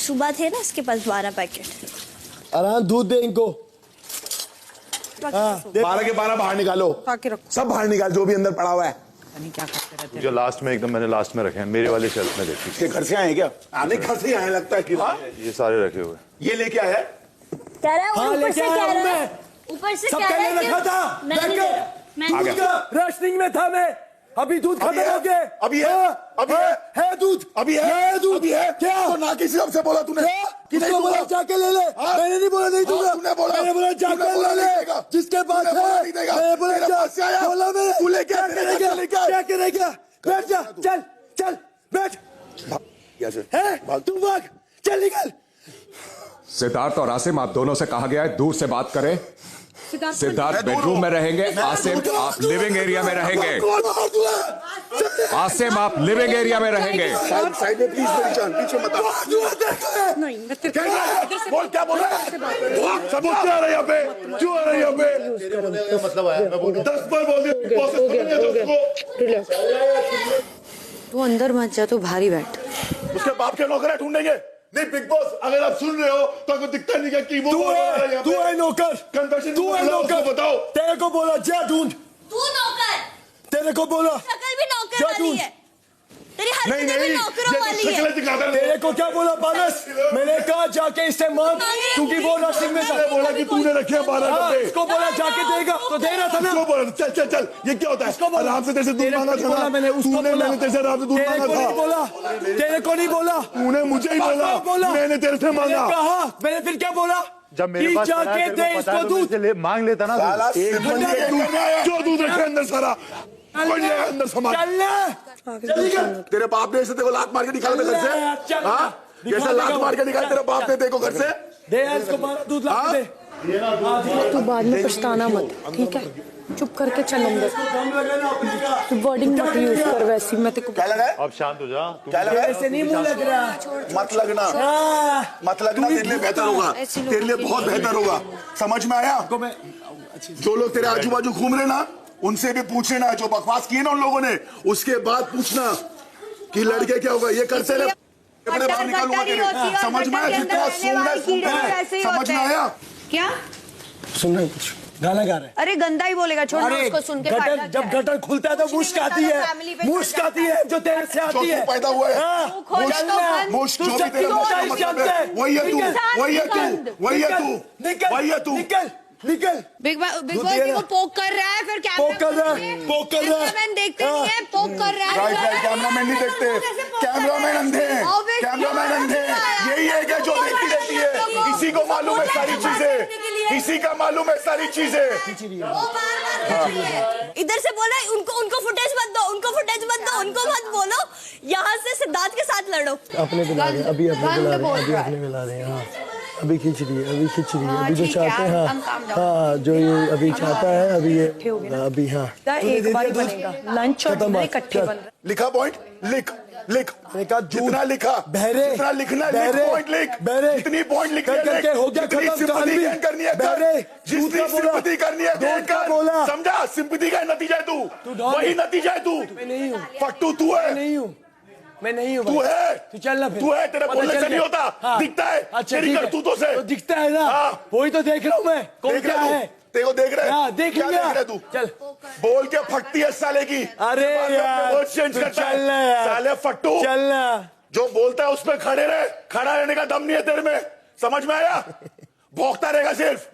सुबह थे ना इसके पास 12 पैकेट। आराम दूध दे इनको। 12 के 12 बाहर निकालो, सब बाहर निकाल जो भी अंदर पड़ा हुआ है। क्या करते रहते जो लास्ट में एकदम मैंने लास्ट में रखे हैं मेरे वाले शेल्फ में देखी। इसके घर से आए क्या? आने घर से आए लगता है कि ये सारे रखे हुए। ये लेके आया है? कह रहा है ऊपर से कह रहा है, ऊपर से कह रहा है कि राशनिंग में था मैं, अभी दूध खत्म हो गया। अभी है दूध, अभी है दूध, अभी है क्या? तो ना किसी से बोला तूने? किसको बोला जाके ले ले? मैंने नहीं बोला नहीं दूंगा। तूने बोला, मैंने बोला जाके ले ले, जिसके पास है मैंने बोला जा, बोला मैंने। तू लेके क्या करेगा? बैठ जा, चल चल बैठ। तू भाग, चल निकल। सिद्धार्थ और आसिम, आप दोनों से कहा गया है दूर से बात करें। सिद्धार्थ बेडरूम में रहेंगे, आसिम आप लिविंग एरिया में रहेंगे। आसिम आप लिविंग एरिया में रहेंगे। साइड में प्लीज मेरी जान, पीछे मत आ। नहीं मैं तेरे बोल क्या बोल रहा है? सब क्या आ रहा है यहाँ पे? क्यों आ रहा है यहाँ पे? मतलब आया, मैं बोल 10 बार बोल दिया। तू अंदर मत जा, तू भारी बैठ। उसके बाप के नौकर ढूंढेंगे। नहीं बिग बॉस, अगर आप सुन रहे हो तो आपको दिखता नहीं क्या कि वो तू है नौकर, कन्फेशन तू है नौकर। बताओ, तेरे को बोला जा ढूंढ। तू नौकर, तेरे को बोला शक्ल भी नौकर वाली है, तेरी हरकतें भी नौकरों वाली है। तेरे को क्या बोला पारस? मैंने कहा जाके इससे मांग, क्योंकि वो नर्सिंग में था। बोला कि तूने रखे 12 डब्बे। इसको बोला जाके देगा तो दे रहा था ना। इसको बोला चल चल चल, ये क्या होता है? आराम से तेरे से दूध मांगा था। मैंने मैंने तेरे से आराम से दूध मांगा था। तेरे को नहीं बोला, तूने मुझे ही बोला, मैंने तेरे से मांगा। कहा मैंने फिर क्या बोला? जब मेरे पास जाके दे इसको दूध, मांग लेता ना। जो दूध रखे अंदर सारा अंदर सामान। तेरे बाप ने ऐसे तेरे को लात मार के निकाला था घर से? कैसे लात मार के निकाला तेरे बाप ने तेरे को घर से? दे इसको दूध ला दे। तू बाद में पछताना मत, ठीक है? चुप करके चल अंदर। तू वर्डिंग मत यूज कर वैसी, मैं तेरे को क्या लगा है? अब शांत हो जा। क्या लगा है? ऐसे नहीं मुंह लग रहा, मत लगना, मत लगना। तेरे लिए बेहतर होगा, तेरे लिए बहुत बेहतर होगा। समझ में आया? जो लोग तेरे आजू बाजू घूम रहे ना, उनसे भी पूछ लेना, जो बकवास किए ना उन लोगों ने, उसके बाद पूछना कि लड़के क्या होगा। ये करते रहे, कपड़े बाहर निकालूंगा तेरे। समझ में आया? जितना सुनना है, समझ में आया? क्या सुन रहे कुछ गाना गा रहे? अरे गंदा ही बोलेगा, छोड़ ना उसको। सुन के गटर, जब गटर खुलता है तो मुश्क आती है, मुश्क आती है जो तेरे से आती है। पैदा हुआ है मुश्क, जो भी तेरे मतलब है वही है तू, वही है तू, वही है तू, वही है तू। निकल। बिग बॉस को पोक कर रहा है, फिर कैमरामैन देखते नहीं है, पोक कर रहा है। राइट, कैमरामैन नहीं देखते, कैमरामैन अंधे हैं, कैमरामैन अंधे हैं। यही है क्या जो देखती रहती है? इसी को मालूम है सारी चीजें, इसी का मालूम है सारी चीजें। इधर से बोला उनको फुटेज मत दो, उनको फुटेज मत दो, उनको मत बोलो। यहाँ से सिद्धार्थ के साथ लड़ो। अपने बुला रहे, अभी अपने बुला रहे हैं। अभी खींच रही है, अभी जो चाहते हैं। हाँ, जो ये अभी चाहता है, अभी ये अभी हाँ एक बार बनेगा लंच और इकट्ठे बन रहा। लिखा पॉइंट, लिख जितना लिखा, बहरे जितना लिखना है, पॉइंट लिख, जितनी पॉइंट लिख करके हो गया जितनी खत्म। सिंपैथी गेन करनी है बहरे, जितनी सिंपैथी करनी है गेन कर। समझा? सिंपैथी का नतीजा है तू, वही नतीजा है तू। मैं नहीं हूँ, फट्टू तू है। मैं नहीं हूँ। तू है, तू चल ना, तू है। तेरे बोलने से नहीं होता, दिखता है। अच्छा तेरी करतूतों से दिखता है ना। वही तो देख रहा हूँ मैं, कौन क्या है। तेरे को देख रहे, देख क्या देख रहे तू? चल बोल के फटती है साले की। अरे यार चेंज करता है साले फट्टू। चलना, जो बोलता है उसमें खड़े रहे, खड़ा रहने का दम नहीं है तेरे में। समझ में आया? भौंकता रहेगा सिर्फ,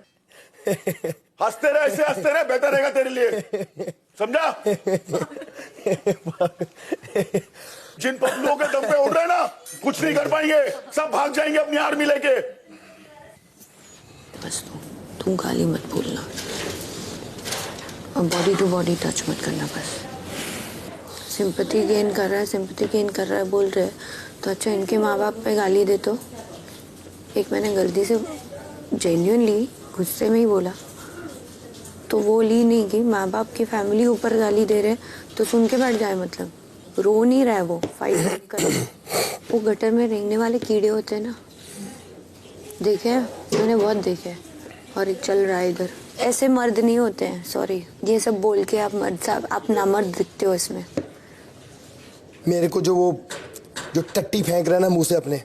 हंसते रहे, ऐसे हंसते रहे, बेहतर रहेगा तेरे लिए। समझा? जिन पतलुओं के दम पे उड़ रहे ना, कुछ नहीं कर पाएंगे, सब भाग जाएंगे अपनी आर्मी लेके। बस तुम गाली मत बोलना और बॉडी टू बॉडी टच मत करना। बस सिंपैथी गेन कर रहा है बोल रहे, तो अच्छा इनके माँ बाप पे गाली दे। तो एक मैंने गलती से जेन्युइनली गुस्से में ही बोला, तो वो ली नहीं कि माँ बाप की फैमिली ऊपर गाली दे रहे तो सुन के बैठ जाए। मतलब रो नहीं रहा है, वो फाइट कर। वो गटर में रेंगने वाले कीड़े होते हैं ना, देखे हैं मैंने, बहुत देखे हैं। और एक चल रहा है इधर, ऐसे मर्द नहीं होते हैं। सॉरी, ये सब बोल के आप मर्द साहब, आप नामर्द दिखते हो इसमें। मेरे को जो टट्टी फेंक रहा है ना मुंह से अपने,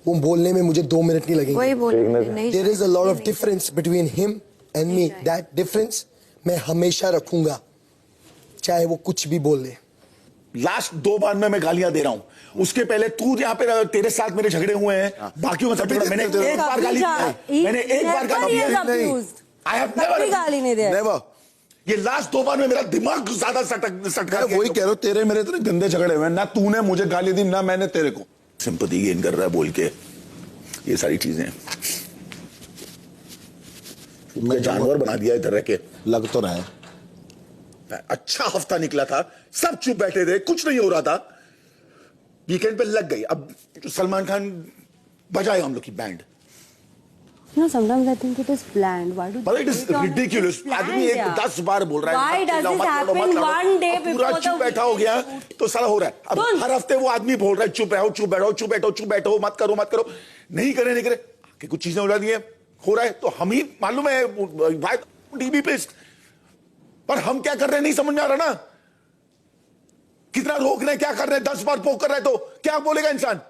वो बोलने में मुझे 2 मिनट नहीं लगेंगे। वही बोल नहीं। There is a lot of difference between him and me. That difference मैं हमेशा रखूंगा, चाहे वो कुछ भी बोल ले। लास्ट 2 बार में मैं गालियां दे रहा हूं, उसके पहले तू यहाँ पे तेरे साथ मेरे झगड़े हुए हैं, बाकियों का सब मैंने एक बार गाली दी, मैंने एक बार गाली दी नहीं। आई हैव नेवर गाली नहीं दी। नेवर। ये लास्ट 2 बार में मेरा दिमाग ज्यादा सटका। वही कह रहा हूं, तेरे मेरे इतने गंदे झगड़े हुए, ना तूने मुझे गाली दी ना मैंने तेरे को। सिंपैथी गेन कर रहा है बोल के, ये सारी चीजें मैं जानवर बना दिया इधर रह के। लग तो रहा है अच्छा हफ्ता निकला था, सब चुप बैठे थे, कुछ नहीं हो रहा था, वीकेंड पे लग गई। अब सलमान खान बजाएगा हम लोग की band. No, sometimes I think it is planned. Why do But it is ridiculous. आदमी एक 10 बार बोल रहा है Why does this happen one day पूरा before चुप the बैठा हो गया तो साला हो रहा है। अब हर हफ्ते वो आदमी बोल रहा है चुप रहो, चुप बैठो, चुप बैठो, चुप बैठो, मत करो, मत करो, नहीं करे कि कुछ चीजें उड़ा दी है, हो रहा है तो हम ही मालूम है भाई टीवी पे, पर हम क्या कर रहे हैं नहीं समझ में आ रहा ना। कितना रोक रहे हैं, क्या कर रहे हैं, 10 बार पोक कर रहे हैं तो क्या बोलेगा इंसान?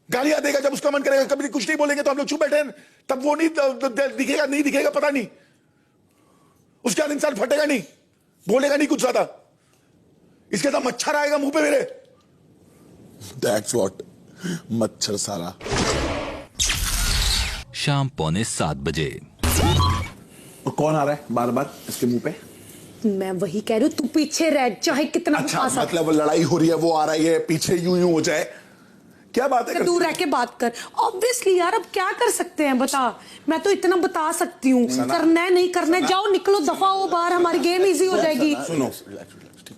गालियां देगा जब उसका मन करेगा, कभी कुछ नहीं बोलेंगे तो हम लोग चुप बैठे हैं, तब वो नहीं दिखेगा, नहीं दिखेगा पता नहीं, उसके बाद इंसान फटेगा नहीं, बोलेगा नहीं कुछ ज्यादा, इसके साथ मच्छर आएगा मुंह पे मेरे। दैट्स व्हाट, मच्छर सारा। शाम 6:45 बजे। और कौन आ रहा है बार बार इसके मुंह पे? मैं वही कह रही हूँ, तू पीछे रह, चाहे कितना अच्छा मतलब लड़ाई हो रही है, वो आ रही है पीछे, यूं हो जाए, क्या बात है? दूर रह के बात कर। ऑब्वियसली यार, अब क्या कर सकते हैं बता, मैं तो इतना बता सकती हूँ, करना है नहीं करना है, जाओ निकलो, दफा हो बाहर, हमारी गेम इजी हो जाएगी। सुनो,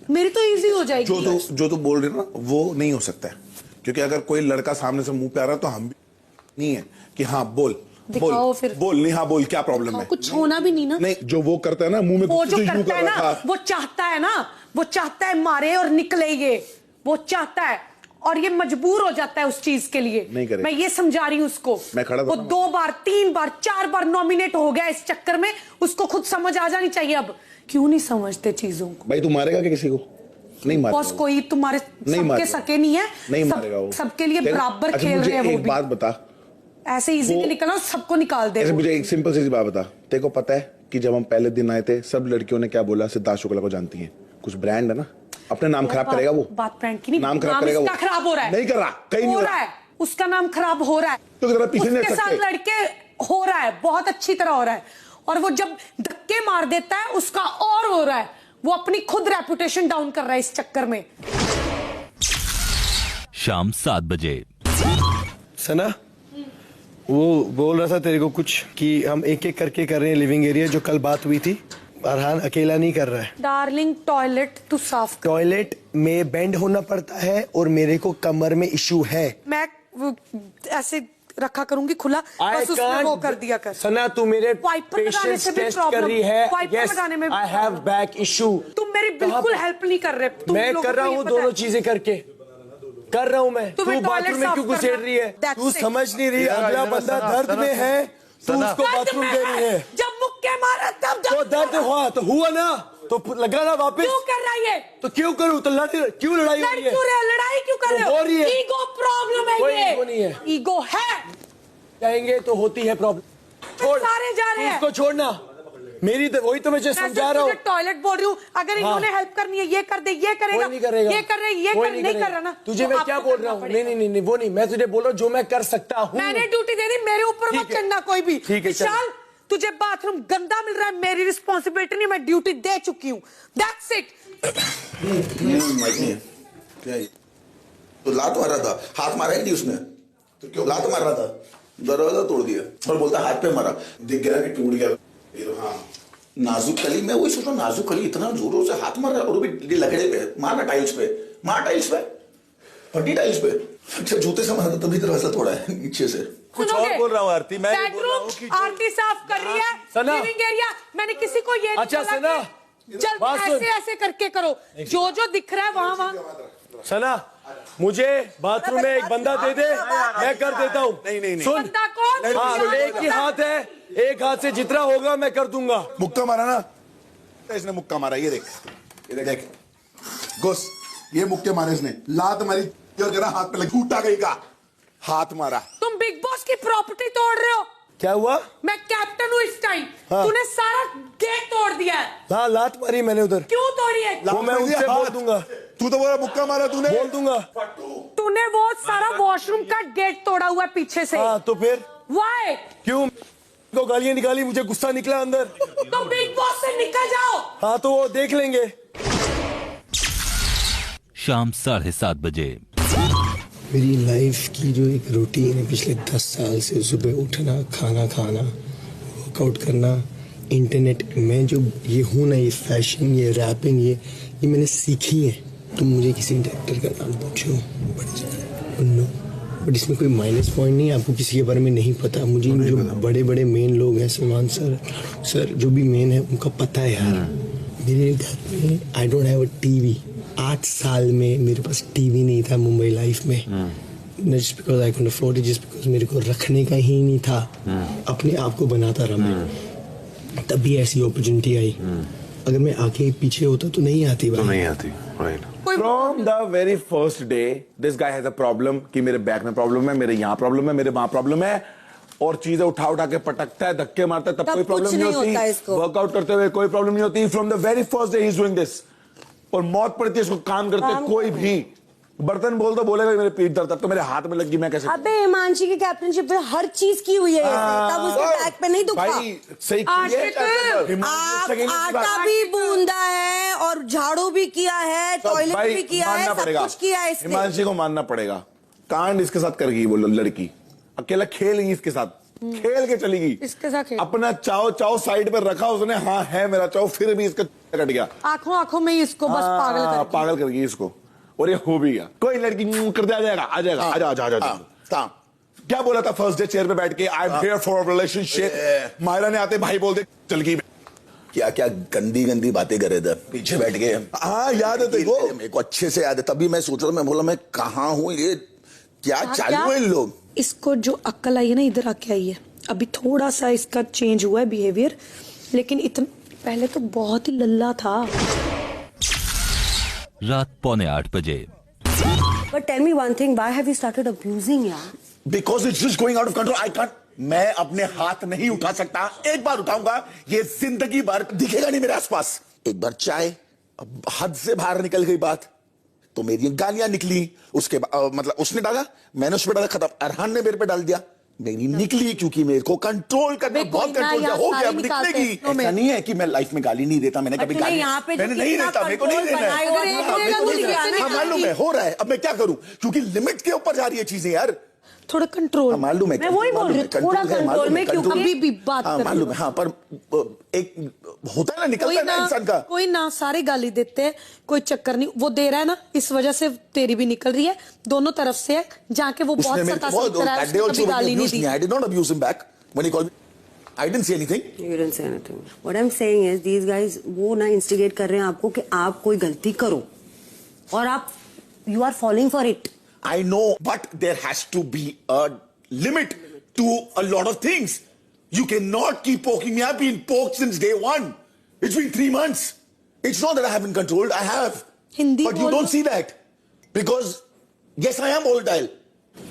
मेरी तो इजी हो जाएगी। जो तू बोल रही है ना वो नहीं हो सकता है, क्योंकि अगर कोई लड़का सामने से मुंह पे आ रहा है तो हम भी नहीं है कि हाँ बोल दिखाओ, फिर बोल नहीं, हाँ बोल, क्या प्रॉब्लम है? कुछ होना भी नहीं ना। नहीं, जो वो करता है ना मुंह में, वो जो यूं करता कर है रहा ना, था। वो चाहता है ना, वो चाहता है मारे और निकले, ये वो चाहता है और ये मजबूर हो जाता है उस चीज के लिए। नहीं करेगा। मैं ये समझा रही हूँ उसको। मैं खड़ा था वो ना। 2 बार 3 बार 4 बार नॉमिनेट हो गया इस चक्कर में, उसको खुद समझ आ जानी चाहिए। अब क्यों नहीं समझते चीजों को? भाई तू मारेगा क्या किसी को? नहीं मारेगा। बॉस कोई तुम्हारे सबके सके नहीं है, नहीं मारेगा वो, सबके लिए बराबर खेल रहे हैं वो भी। बात बता, ऐसे इजी नहीं निकलना, सबको निकाल दे। ऐसे मुझे एक सिंपल सी बात बता, तेरे को पता है कि जब हम पहले दिन आए थे सब लड़कियों ने क्या बोला? सिद्धार्थ शुक्ला को जानती हैं, कुछ ब्रांड है ना, अपना नाम खराब करेगा वो। बात ब्रांड की नहीं, नाम खराब करेगा वो। खराब हो रहा है। नहीं कर रहा, कहीं नहीं हो रहा है, उसका नाम खराब हो रहा है, तो जरा पीछे नहीं उसके हट साथ सकते। लड़के हो रहा है, बहुत अच्छी तरह हो रहा है, और वो जब धक्के मार देता है उसका और हो रहा है, वो अपनी खुद रेपुटेशन डाउन कर रहा है इस चक्कर में। शाम 7 बजे। सना, वो बोल रहा था तेरे को कुछ कि हम एक एक करके कर रहे हैं लिविंग एरिया, जो कल बात हुई थी। अरहान अकेला नहीं कर रहा है। डार्लिंग, टॉयलेट तू साफ कर। टॉयलेट में बेंड होना पड़ता है और मेरे को कमर में इशू है। मैं ऐसे रखा करूंगी खुला, बस उसमें वो कर दिया कर। सना, तू मेरे वाइपर लगाने पेशेंस से भी टेस्ट प्रॉब्लम, कर रही है। वाइपर लगाने में भी आई हैव बैक इशू। तुम मेरी बिल्कुल हेल्प नहीं कर रहे। तुम मैं लोगों कर रहा को ये हूँ पता दोनों है। चीजें करके कर रहा हूँ मैं। तू तुम्हें बाथरूम में टॉयलेट क्यों साफ घुसेड़ करना, रही है? that's तू it। समझ नहीं रही, अगला बंदा दर्द में है, तू उसको बाथरूम दे रही है। जब मुक्के मारा तब तो दर्द हुआ तो हुआ ना, तो लगा ना वापस। क्यों कर रहा है? तो क्यों करूँ? तो क्यों लड़ाई हो रही है? लड़ाई क्यों कर रहे हो? हो रही है। ईगो प्रॉब्लम है कोई ये। ईगो नहीं है। ईगो है। कहेंगे तो होती है प्रॉब्लम। छोड़, सारे जा रहे हैं। उसको छोड़ना। मेरी तो वही तो मैं समझा रहा हूँ। टॉयलेट बोल रही हूँ, अगर इन्होंने हेल्प करनी है ये कर दे, ये करेगा, नहीं करेगा, ये कर रहे, ये कर नहीं कर रहा ना। तुझे मैं क्या बोल रहा हूँ? नहीं, वो नहीं, मैं तुझे बोल रहा हूँ जो मैं कर सकता हूँ। मैंने ड्यूटी दे दी, मेरे ऊपर मत चढ़ना कोई भी। विशाल, तुझे बाथरूम गंदा मिल रहा है, मेरी रिस्पॉन्सिबिलिटी नहीं, मैं ड्यूटी दे चुकी हूँ। That's it. क्या है? तो लात मारा था, हाथ मारा ही नहीं उसने, तो क्यों लात मार रहा था? दरवाजा तोड़ दिया और बोलता हाथ पे मारा, दिख गया कि टूट गया। ये तो हाँ, नाजुक कली, मैं वही सोच रहा हूँ, नाजुक कली इतना जोरों से हाथ मार रहा है, और वो भी लकड़े पे, मारना टाइल्स पे, मार टाइल्स पे, फटी टाइल्स पे। अच्छा, जूते से मारा तभी दरवाजा तोड़ा है नीचे से। कुछ और बोल रहा हूँ आरती, मैं ये बोल रहा हूँ कि आरती साफ कर रही है लिविंग एरिया। मैंने किसी को ये नहीं अच्छा बोला सना, कि जल्द ऐसे करके करो, जो दिख रहा है वहाँ। सना, मुझे बाथरूम में एक बंदा दे दे, मैं कर देता हूँ। नहीं सुन, बंदा कौन? हाँ, एक ही हाथ है, एक हाथ से जितना होगा मैं कर दूंगा। मुक्का मारा ना, इसने मुक्का मारा, ये देख, ये देख, घुस, ये मुक्के मारे इसने, लात मारी, हाथ पे लगी, टूटा गई का, हाथ मारा। तुम बिग बॉस की प्रॉपर्टी तोड़ रहे हो। क्या हुआ? मैं कैप्टन हूँ इस टाइम। हाँ। तूने सारा गेट तोड़ दिया है। हाँ, लात मारी मैंने उधर। क्यों तोड़ी है? वो मैं उनसे बोल दूंगा। तू तो बोला मुक्का मारा तूने। बोल दूंगा। तूने वो सारा वॉशरूम का गेट तोड़ा हुआ है पीछे से। हाँ, तो फिर वाई? क्यों को गालियां निकाली? मुझे गुस्सा निकला अंदर। तो बिग बॉस से निकल जाओ। हाँ, तो वो देख लेंगे। शाम 7:30 बजे। मेरी लाइफ की जो एक रूटीन है पिछले 10 साल से, सुबह उठना, खाना खाना, वर्कआउट करना, इंटरनेट में जो ये हूँ ना, ये फैशन, ये रैपिंग, ये मैंने सीखी है। तुम मुझे किसी डायरेक्टर का नाम पूछो, बट इसमें कोई माइनस पॉइंट नहीं है। आपको किसी के बारे में नहीं पता। मुझे जो बड़े बड़े मेन लोग हैं, सलमान सर जो भी मेन है, उनका पता है यार। मेरे घर में I don't have a TV. 8 साल में मेरे पास टीवी नहीं था मुंबई लाइफ में। Just because I can afford it, just because मेरे को रखने का ही नहीं था। अपने आप को बनाता रहा मैं। तब भी ऐसी अपॉर्चुनिटी आई। अगर मैं आगे पीछे होता तो नहीं आती बात। नहीं आती। From the very first day, this guy has a problem कि मेरे बैक में प्रॉब्लम है, मेरे यहाँ प्रॉब्लम है, मेरे वहाँ प्रॉब्लम है, और चीजें उठा उठा के पटकता है, धक्के मारता है, तब कोई प्रॉब्लम नहीं होती। वर्कआउट करते हुए कोई प्रॉब्लम नहीं होती। From the very first day he is doing this. और मौत पड़ती है इसको काम करते। कोई भी बर्तन बोल तो बोलेगा मेरे पीठ दर्द, तो मेरे हाथ में लगी, मैं कैसे? अबे हिमांशी की कैप्टनशिप पे हर चीज की हुई है तब उसके बैक पे नहीं दुखा। भाई सही आटा भी बूंदा है और झाड़ू भी किया है, टॉयलेट भी किया है, सब कुछ किया है इसने। हिमांशी को मानना पड़ेगा। कांड इसके साथ करेगी वो लड़की, अकेला खेलेगी इसके साथ, खेल के चलेगी इसके साथ। अपना चाव साइड पर रखा उसने, हाँ है मेरा चाव, फिर भी इसका कट गया। आंखों में इसको बस पागल करेगी इसको, और ये हो भी गया। कोई लड़की करते आ जाएगा। आ क्या बोला था फर्स्ट डे चेयर पे बैठ के? I am here for a relationship. Myra ने आते भाई बोल दे चल गई। क्या क्या गंदी गंदी बातें करे थे पीछे बैठ के। हाँ याद है तेरे को? मेरे को अच्छे से याद है। तभी मैं सोच रहा था, मैं बोला मैं कहाँ हूँ, ये क्या चालू है इन लोग। इसको जो अक्ल आई है ना, इधर आके आई है। अभी थोड़ा सा इसका चेंज हुआ है बिहेवियर, लेकिन इतना पहले तो बहुत ही लल्ला था। रात 7:45 बजे। But tell me one thing, why have you started abusing यार? Because it's just going out of control. I can't. मैं अपने हाथ नहीं उठा सकता। एक बार उठाऊंगा, ये जिंदगी भर दिखेगा नहीं मेरे आसपास। एक बार चाय, हद से बाहर निकल गई बात, तो मेरी गालियां निकली। उसके मतलब उसने डाला, मैंने उस पर डाला, खत्म। अरहान ने मेरे पे डाल दिया, मेरी निकली, क्योंकि मेरे को कंट्रोल करना बहुत कंट्रोल किया। हो गया, अब निकलेगी। ऐसा नहीं है कि मैं लाइफ में गाली नहीं देता, मैंने कभी गाली मैंने नहीं देता, मेरे को नहीं देना है। हाँ मालूम है, हो रहा है। अब मैं क्या करूं, क्योंकि लिमिट के ऊपर जा रही है चीजें यार। थोड़ा कंट्रोल। मालूम है, मैं वही बोल रही हूँ, थोड़ा कंट्रोल में, क्योंकि अभी भी बात कर मालूम है। हाँ, पर एक होता है ना, निकलता है ना इंसान का। कोई ना, सारे गाली देते हैं, कोई चक्कर नहीं। वो दे रहा है ना, इस वजह से तेरी भी निकल रही है, दोनों तरफ से है। जाके वो बहुत सता रहा है, कभी गाली नहीं दी। I did not abuse him back when he called me. I didn't say anything. You didn't say anything. What I'm saying is these guys वो ना instigate कर रहे हैं आपको कि आप कोई गलती करो, और आप you are falling for it. I know, but there has to be a limit to a lot of things. You cannot keep poking me. I've been poked since day one. It's been 3 months. It's not that I haven't controlled. I have. Hindi but you don't see that. Because, yes, I am volatile.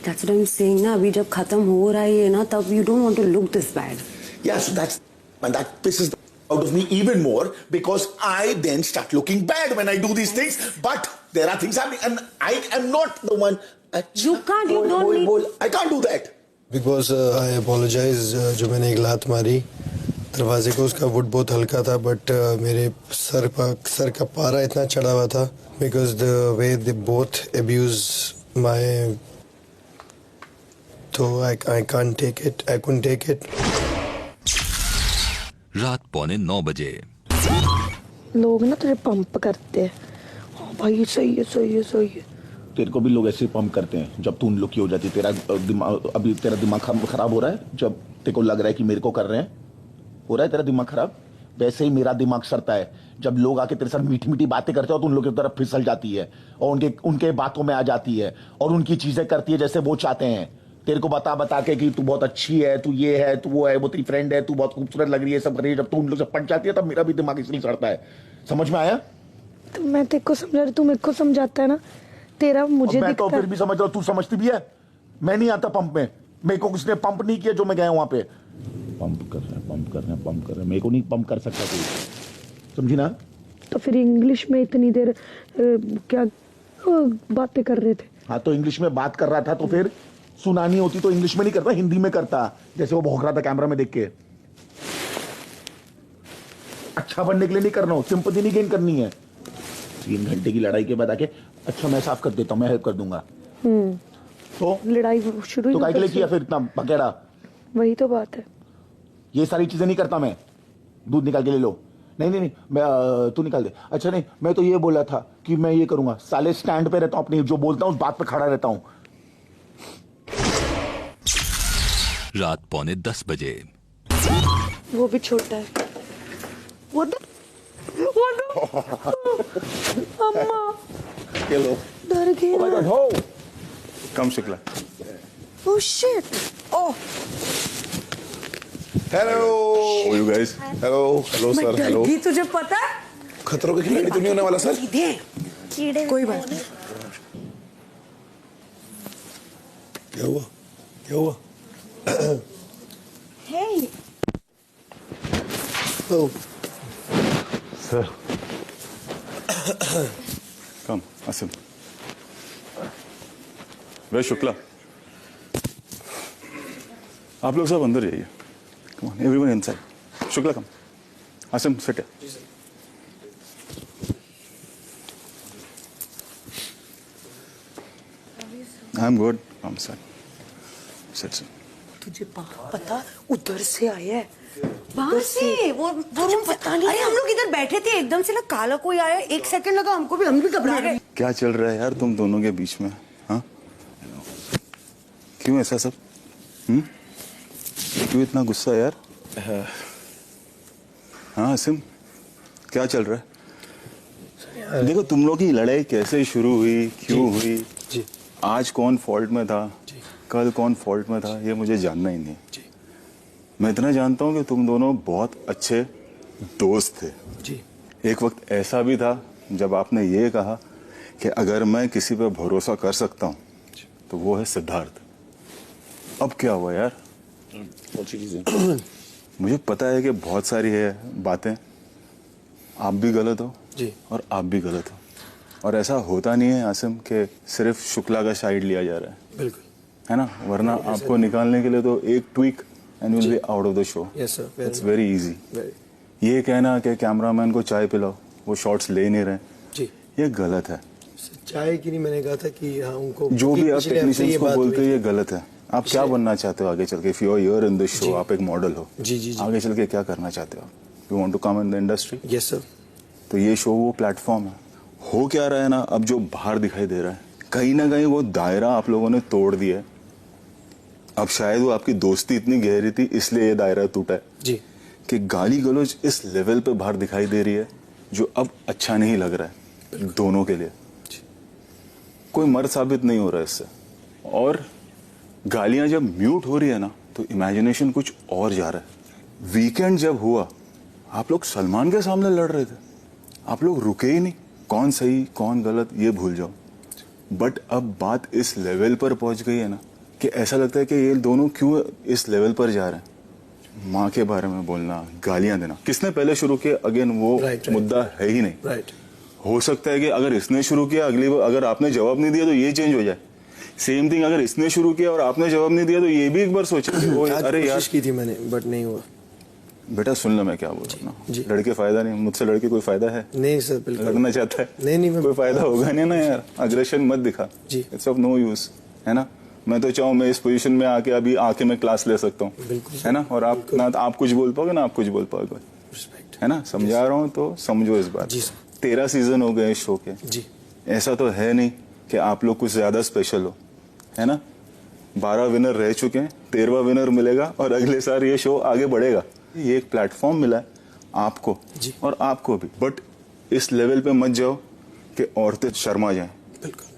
That's what I'm saying ना, अभी जब खत्म हो रहा है ना, तब you don't want to look this bad. Yeah, so that pisses out of me even more, because I then start looking bad when I do these things. But there are things happening, and I am not the one. You can't. You don't need. I can't do that. Because I apologize, जो मैंने एक लात मारी दरवाजे को, उसका would बहुत हल्का था, बट मेरे सर का पारा इतना चढ़ा हुआ था। Because the way they both abuse my, तो I can't take it. I couldn't take it. रात 8:45 बजे। लोग ना तुझे पंप करते हैं, भाई सही है, सही है, सही है। तेरे को भी लोग ऐसे पंप करते हैं जब तू उन लोग की हो जाती है। तेरा दिमाग, अभी तेरा दिमाग खराब हो रहा है जब तेरे को लग रहा है कि मेरे को कर रहे हैं, हो रहा है तेरा दिमाग खराब। वैसे ही मेरा दिमाग सड़ता है जब लोग आके तेरे साथ मीठी मीठी बातें करते हो, तो उन लोगों की तरफ फिसल जाती है और उनके बातों में आ जाती है और उनकी चीजें करती है जैसे वो चाहते हैं। तेरे को बता के कि तू बहुत अच्छी है, तू ये है, तू वो है, वो तेरी फ्रेंड है, तू बहुत खूबसूरत लग रही है, सब कर रही है। जब तू उन लोग से पट जाती है, तब मेरा भी दिमाग इसलिए सड़ता है। समझ में आया? तो मैं तेरे को समझा रही, तू मेरे को समझाता है ना, तेरा मुझे मैं तो फिर भी समझ रहा हूँ, तू समझती भी है। मैं नहीं आता पंप में, मेरे को किसने पंप नहीं किया जो मैं गया वहां पे। पंप कर रहे हैं, मेरे को नहीं पंप कर सकता कोई, समझी ना। तो फिर इंग्लिश में इतनी देर क्या बातें कर रहे थे? हाँ तो इंग्लिश में बात कर रहा था, तो फिर सुनानी होती तो इंग्लिश में नहीं करता, हिंदी में करता, जैसे वो भौंक रहा था कैमरा में देख के। अच्छा बनने के लिए नहीं करना हो, सिंपैथी नहीं गेन करनी है। 3 घंटे की लड़ाई के बाद आके अच्छा मैं साफ कर देता हूँ, मैं हेल्प कर दूंगा। तो लड़ाई शुरू तो काय के लिए किया फिर इतना बकेड़ा? वही तो बात है। ये सारी चीजें नहीं करता मैं। दूध निकाल के ले लो। नहीं मैं तू निकाल दे। अच्छा नहीं, मैं तो ये बोला था कि मैं ये करूंगा, साले स्टैंड पे रहता हूं, अपनी जो बोलता हूं उस बात पे खड़ा रहता हूं। रात 9:45 बजे। वो भी छोटा है। वो अम्मा डर गई। Come Shukla. Oh shit! Oh. Hello you guys. Hello sir. Hello. तुझे पता है? खतरों के खिलाड़ी तो नहीं होने वाला सर। कीड़े कोई बात नहीं। क्या हुआ? Hey. Oh. Sir come Asim. वे शुक्ला, आप लोग सब अंदर जाइए। Come on everyone inside. Shukla come. Asim sit. I am good. Come sit. तुझे पता उधर से आया है। वहां से वो रूम पता नहीं। अरे हम लोग इधर बैठे थे, एकदम से ना काला कोई आया, 1 सेकंड लगा हमको भी, हम भी घबरा गए। क्या चल रहा है यार तुम दोनों के बीच में? हाँ क्यों ऐसा सब? क्यों इतना गुस्सा यार? हाँ आसिम, क्या चल रहा है? देखो तुम लोग की लड़ाई कैसे शुरू हुई, क्यों हुई, आज कौन फॉल्ट में था, कल कौन फॉल्ट में था, ये मुझे जानना ही नहीं। मैं इतना जानता हूँ कि तुम दोनों बहुत अच्छे दोस्त थे। एक वक्त ऐसा भी था जब आपने ये कहा कि अगर मैं किसी पे भरोसा कर सकता हूँ तो वो है सिद्धार्थ। अब क्या हुआ यार? मुझे पता है कि बहुत सारी है बातें, आप भी गलत हो और आप भी गलत हो, और ऐसा होता नहीं है आसिम कि सिर्फ शुक्ला का साइड लिया जा रहा है। बिल्कुल है ना, वरना आपको निकालने के लिए तो एक tweak and will be out of the show. It's very easy. ये कहना कि कैमरामैन को चाय पिलाओ, वो शॉट्स ले नहीं रहे, ये गलत है। चाय की नहीं, मैंने कहा था कि हाँ उनको जो भी आप टेक्नीशियंस को बोलते हो ये गलत है। आप क्या बनना चाहते हो आगे चल के? If you are here in this show, आप एक मॉडल हो, आगे चल के क्या करना चाहते हो? You want to come in the industry? Yes sir. तो ये शो वो प्लेटफॉर्म है। हो क्या रहा है ना, अब जो बाहर दिखाई दे रहा है, कहीं ना कहीं वो दायरा आप लोगों ने तोड़ दिया है। अब शायद वो आपकी दोस्ती इतनी गहरी थी इसलिए ये दायरा टूटा है कि गाली गलौज इस लेवल पे बाहर दिखाई दे रही है जो अब अच्छा नहीं लग रहा है दोनों के लिए। कोई मर्द साबित नहीं हो रहा है इससे, और गालियां जब म्यूट हो रही है ना तो इमेजिनेशन कुछ और जा रहा है। वीकेंड जब हुआ, आप लोग सलमान के सामने लड़ रहे थे, आप लोग रुके ही नहीं। कौन सही कौन गलत ये भूल जाओ, बट अब बात इस लेवल पर पहुंच गई है ना कि ऐसा लगता है कि ये दोनों क्यों इस लेवल पर जा रहे हैं। माँ के बारे में बोलना, गालियां देना, किसने पहले शुरू किया? अगेन वो मुद्दा है ही नहीं। हो सकता है कि अगर इसने शुरू किया, अगली बार अगर आपने जवाब नहीं दिया तो ये चेंज हो जाए। सेम थिंग अगर इसने शुरू किया और आपने जवाब नहीं दिया तो ये भी एक बार सोचे अरे यार की थी मैंने, बट नहीं हुआ। बेटा सुन लो मैं क्या बोल रहा हूँ, लड़के फायदा नहीं, मुझसे लड़के कोई फायदा है? नहीं सर, बिल्कुल लड़ना चाहता है? नहीं कोई फायदा होगा नहीं ना यार। अग्रेशन मत दिखा, इट्स ऑफ नो यूज, है ना। मैं तो चाहूँ मैं इस पोजीशन में आके अभी आके मैं क्लास ले सकता हूँ, है ना, और आप ना आप कुछ बोल पाओगे ना आप कुछ बोल पाओगे, है ना। समझा रहा हूँ तो समझो इस बात। 13 सीजन हो गए इस शो के, ऐसा तो है नहीं कि आप लोग कुछ ज्यादा स्पेशल हो, है ना। 12 विनर रह चुके हैं, 13वां विनर मिलेगा और अगले साल ये शो आगे बढ़ेगा। ये एक प्लेटफॉर्म मिला है आपको और आपको भी, बट इस लेवल पे मत जाओ कि औरतें शर्मा जाएं,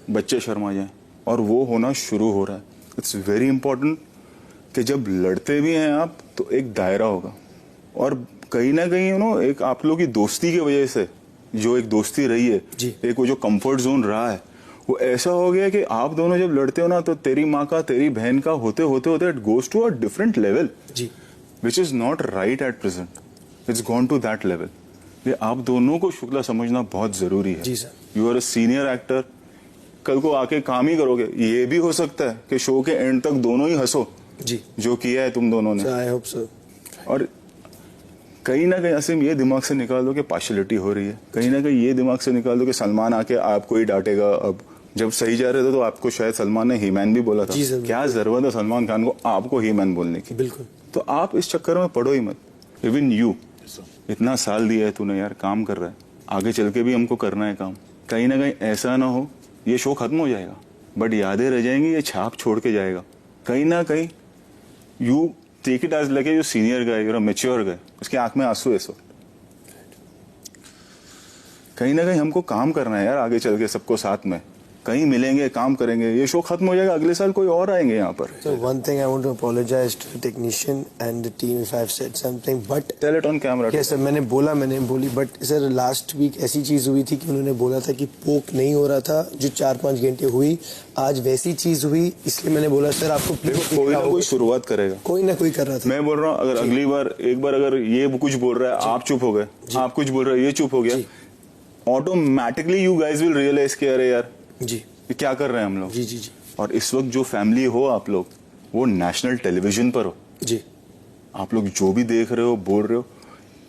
बच्चे शर्मा जाएं, और वो होना शुरू हो रहा है। इट्स वेरी इंपॉर्टेंट कि जब लड़ते भी हैं आप तो एक दायरा होगा, और कहीं ना कहीं एक आप लोग की दोस्ती की वजह से जो एक दोस्ती रही है, एक वो जो कंफर्ट जोन रहा है, वो ऐसा हो गया कि आप दोनों जब लड़ते हो ना तो तेरी माँ का तेरी बहन का होते होते होते it goes to a different level जी, which is not right at present. It's gone to that level. ये आप दोनों को शुक्ला समझना बहुत जरूरी है. जी sir. You are a senior actor. कल को आके काम ही करोगे. ये भी हो सकता है कि शो के एंड तक दोनों ही हंसो जी, जो किया है तुम दोनों ने. I hope so. और कहीं ना कहीं असीम ये दिमाग से निकाल दो कि पार्शलिटी हो रही है. कहीं ना कहीं ये दिमाग से निकाल दो कि सलमान आके आपको ही डांटेगा. अब जब सही जा रहे थे तो आपको शायद सलमान ने ही मैन भी बोला था. जी सर, क्या जरूरत है सलमान खान को आपको ही मैन बोलने की. बिल्कुल. तो आप इस चक्कर में पड़ो ही मत. इवन यू इतना साल दिया है तूने यार, काम कर रहा है. आगे चल के भी हमको करना है काम. कहीं ना कहीं ऐसा ना हो ये शो खत्म हो जाएगा बट यादें रह जाएंगी. ये छाप छोड़ के जाएगा. कहीं ना कहीं you take it as like you senior guy, you mature guy. उसकी आंख में आंसू ऐसा. कहीं ना कहीं हमको काम करना है यार आगे चल के सबको साथ में. कहीं मिलेंगे, काम करेंगे. ये शो खत्म हो जाएगा, अगले साल कोई और आएंगे यहाँ पर. So one thing I want to apologize to the technician and the team if I've said something, but tell it on camera. Yes sir, मैंने बोली, but sir last week ऐसी चीज हुई थी कि उन्होंने बोला था कि पोक नहीं हो रहा था जो 4-5 घंटे हुई. आज वैसी चीज हुई इसलिए मैंने बोला सर आपको कोई ना कोई शुरुआत करेगा. कोई ना कोई कर रहा था. मैं बोल रहा हूँ अगर अगली बार एक बार अगर ये कुछ बोल रहा है आप चुप हो गए, आप कुछ बोल रहे हो ये चुप हो गया, automatically you guys will realise कि अरे यार जी क्या कर रहे हैं हम लोग. जी जी जी. और इस वक्त जो फैमिली हो आप लोग वो नेशनल टेलीविजन पर हो जी. आप लोग जो भी देख रहे हो बोल रहे हो,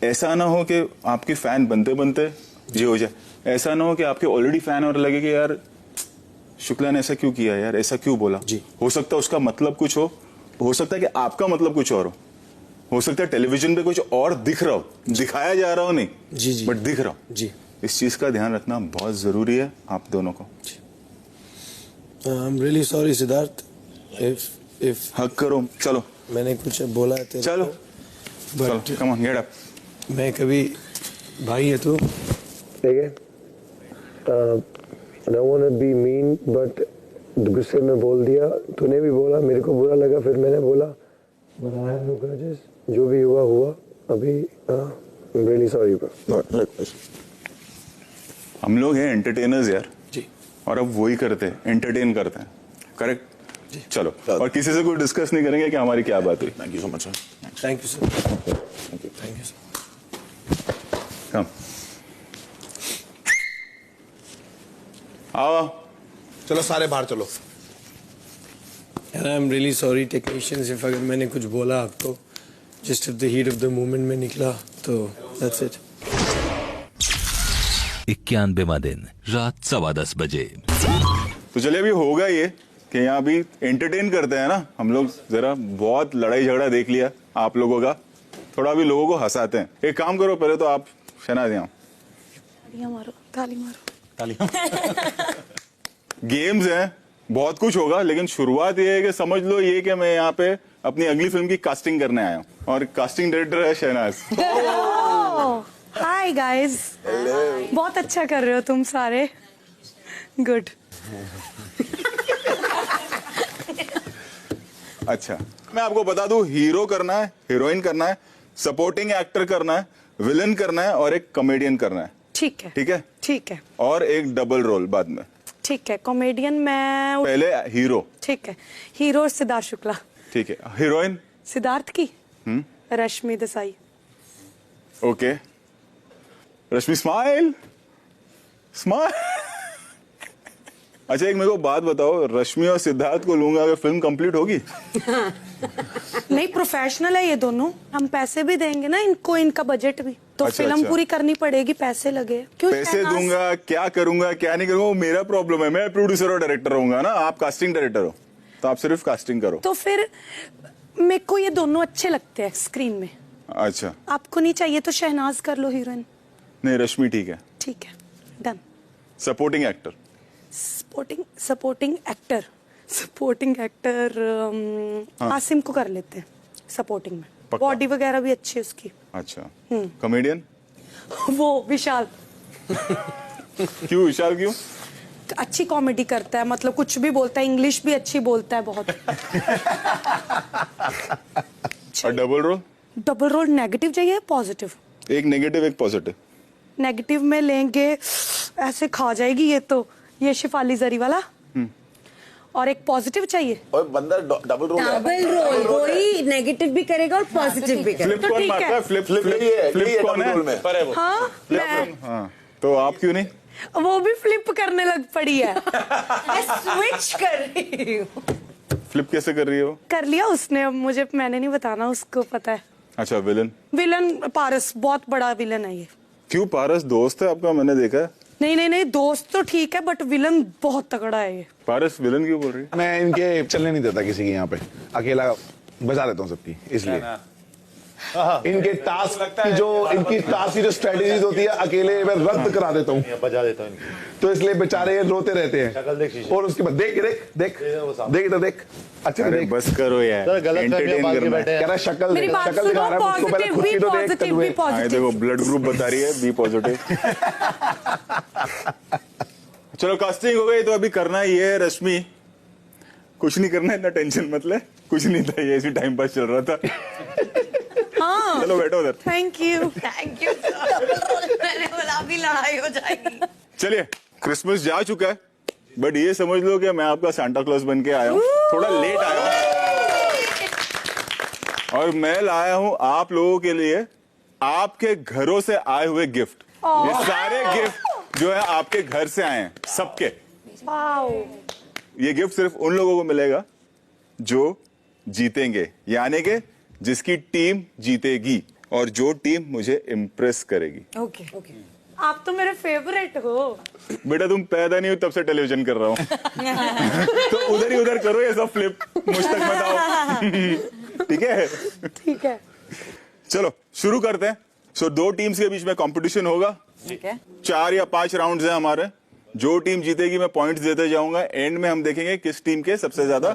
ऐसा ना हो कि आपके फैन बनते बनते ये हो जाए. ऐसा ना हो कि आपके ऑलरेडी फैन और लगे कि यार शुक्ला ने ऐसा क्यों किया, यार ऐसा क्यों बोला. जी. हो सकता है उसका मतलब कुछ हो सकता है कि आपका मतलब कुछ और हो सकता है टेलीविजन पे कुछ और दिख रहा हो, दिखाया जा रहा हो नहीं जी जी बट दिख रहा हो. जी. इस चीज का ध्यान रखना बहुत जरूरी है आप दोनों को. I'm really sorry Siddharth if हक करो. चलो मैंने कुछ बोला है चलो but come on get up. मैं कभी भाई है तू ठीक है. I don't want to be mean but गुस्से में बोल दिया. तूने भी बोला, मेरे को बुरा लगा, फिर मैंने बोला but I have no grudges. जो भी हुआ अभी. I'm really sorry bro. हम लोग हैं एंटरटेनर्स यार जी. और अब वही करते हैं, एंटरटेन करते हैं. करेक्ट. चलो और किसी से कोई डिस्कस नहीं करेंगे कि हमारी क्या बात हुई. Thank you so much sir. Thank you sir. Thank you sir. Come आओ. चलो सारे बाहर चलो. And I'm really sorry technicians if अगर मैंने कुछ बोला आपको just at the heat of the moment में निकला तो that's it. 91वां दिन रात 10:15 बजे. तो चलिए अभी होगा ये कि यहाँ भी एंटरटेन करते हैं ना हम लोग. जरा बहुत लड़ाई झगड़ा देख लिया आप लोगों का, थोड़ा भी लोगों को हंसाते हैं. एक काम करो पहले तो आप शहनाज यहाँ तालियां मारो, ताली मारो. गेम्स हैं, बहुत कुछ होगा, लेकिन शुरुआत ये है कि समझ लो ये कि मैं यहाँ पे अपनी अगली फिल्म की कास्टिंग करने आया हूँ और कास्टिंग डायरेक्टर है शहनाज. Hi guys. बहुत अच्छा कर रहे हो तुम सारे. गुड. अच्छा मैं आपको बता दूं, हीरो करना है, हीरोइन करना है, सपोर्टिंग एक्टर करना है, विलन करना है और एक कॉमेडियन करना है. ठीक है. ठीक है. ठीक है. और एक डबल रोल बाद में. ठीक है. कॉमेडियन मैं पहले हीरो. ठीक है. हीरो सिद्धार्थ शुक्ला. ठीक है. हीरोइन सिद्धार्थ की रश्मि देसाई. ओके. रश्मि स्माइल स्माइल. अच्छा एक मेरे को बात बताओ, रश्मि और सिद्धार्थ को लूंगा अगर फिल्म कंप्लीट होगी? नहीं, प्रोफेशनल है ये दोनों. हम पैसे भी देंगे ना इनको, इनका बजट भी तो अच्छा, फिल्म अच्छा. पूरी करनी पड़ेगी, पैसे लगे. क्यों पैसे दूंगा, क्या करूंगा क्या नहीं करूंगा वो मेरा प्रॉब्लम है. मैं प्रोड्यूसर और डायरेक्टर होऊंगा ना, आप कास्टिंग डायरेक्टर हो तो आप सिर्फ कास्टिंग करो. तो फिर मेरे को ये दोनों अच्छे लगते हैं स्क्रीन में. अच्छा आपको नहीं चाहिए तो शहनाज कर लो हीरोइन. नहीं रश्मि ठीक है. ठीक है. Done. Supporting actor. Supporting actor Asim को कर लेते हैं सपोर्टिंग में. बॉडी वगैरह भी अच्छी है उसकी. अच्छा. कॉमेडियन वो विशाल. क्यों विशाल क्यों? अच्छी कॉमेडी करता है, मतलब कुछ भी बोलता है, इंग्लिश भी अच्छी बोलता है बहुत. और double role? Double role negative चाहिए पॉजिटिव? एक नेगेटिव एक पॉजिटिव. नेगेटिव में लेंगे ऐसे खा जाएगी ये तो. ये शिफाली जरी वाला और एक पॉजिटिव चाहिए। और बंदा डबल रोल कोई नेगेटिव भी करेगा और पॉजिटिव भी करेगा। फ्लिप कौन मारता है? फ्लिप कौन है? पर है वो। हाँ मैं हाँ, तो आप क्यों नहीं? वो भी फ्लिप करने लग पड़ी है। स्विच कर रही हूँ। फ्लिप कैसे कर रही है वो? कर लिया उसने, अब मुझे मैंने नहीं बताना, उसको पता है। अच्छा, विलन पारस बहुत बड़ा विलन है ये। क्यों? पारस दोस्त है आपका, मैंने देखा है। नहीं दोस्त तो ठीक है बट विलन बहुत तगड़ा है ये। पारस विलन क्यों बोल रही है? मैं इनके चलने नहीं देता किसी के यहाँ पे, अकेला बजा देता हूँ सबकी, इसलिए इनके टास्क की जो स्ट्रेटेजीज होती है अकेले मैं रद्द करा देता हूँ, बजा देता हूँ। तो इसलिए बेचारे ये रोते रहते हैं। और उसके बाद देख इधर देख, अच्छे से देख। बस करो यार, एंटरटेन करना है। कह रहा शक्ल मेरी बात दिखा रहा है, उसको पहले खुद की तो देख। हाँ, देखो ब्लड ग्रुप बता रही है, बी पॉजिटिव। चलो कास्टिंग हो गई, तो अभी करना ये है रश्मि, कुछ नहीं करना है, इतना टेंशन मत ले, कुछ नहीं था, ये इसी टाइम पास चल रहा था। हाँ चलो बैठो उधर। Thank you. मैंने बोला अभी लड़ाई हो जाएगी। चलिए, क्रिसमस जा चुका है, बट ये समझ लो कि मैं आपका सांता क्लॉज बन के आया हूँ, थोड़ा लेट आया हूँ, और मैं लाया हूँ आप लोगों के लिए आपके घरों से आए हुए गिफ्ट। ये सारे गिफ्ट जो है आपके घर से आए हैं, सबके। ये गिफ्ट सिर्फ उन लोगों को मिलेगा जो जीतेंगे, यानी कि जिसकी टीम जीतेगी और जो टीम मुझे इम्प्रेस करेगी। ओके आप तो मेरे फेवरेट हो। बेटा तुम पैदा नहीं हो तब से टेलीविजन कर रहा हूँ। तो उधर ही उधर करो ये सब फ्लिप, मुझ तक मत आओ। ठीक है। चलो शुरू करते हैं। सो 2 टीम्स के बीच में कंपटीशन होगा। ठीक है। 4 या 5 राउंड्स हैं हमारे। जो टीम जीतेगी मैं पॉइंट्स देते जाऊंगा, एंड में हम देखेंगे किस टीम के सबसे ज्यादा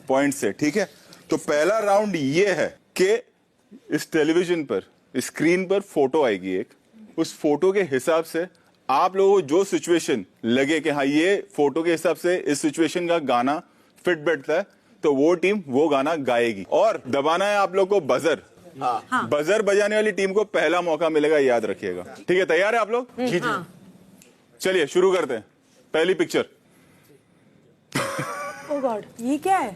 पॉइंट्स है। ठीक है, तो पहला राउंड ये है कि इस टेलीविजन पर, स्क्रीन पर फोटो आएगी एक, उस फोटो के हिसाब से आप लोगों को जो सिचुएशन लगे कि हाँ ये फोटो के हिसाब से इस सिचुएशन का गाना फिट बैठता है, तो वो टीम वो गाना गाएगी। और दबाना है आप लोग को बजर। हाँ। बजर बजाने वाली टीम को पहला मौका मिलेगा, याद रखिएगा। ठीक है, तैयार है आप लोग? जी। चलिए शुरू करते हैं। पहली पिक्चर। ओह गॉड, ये क्या है?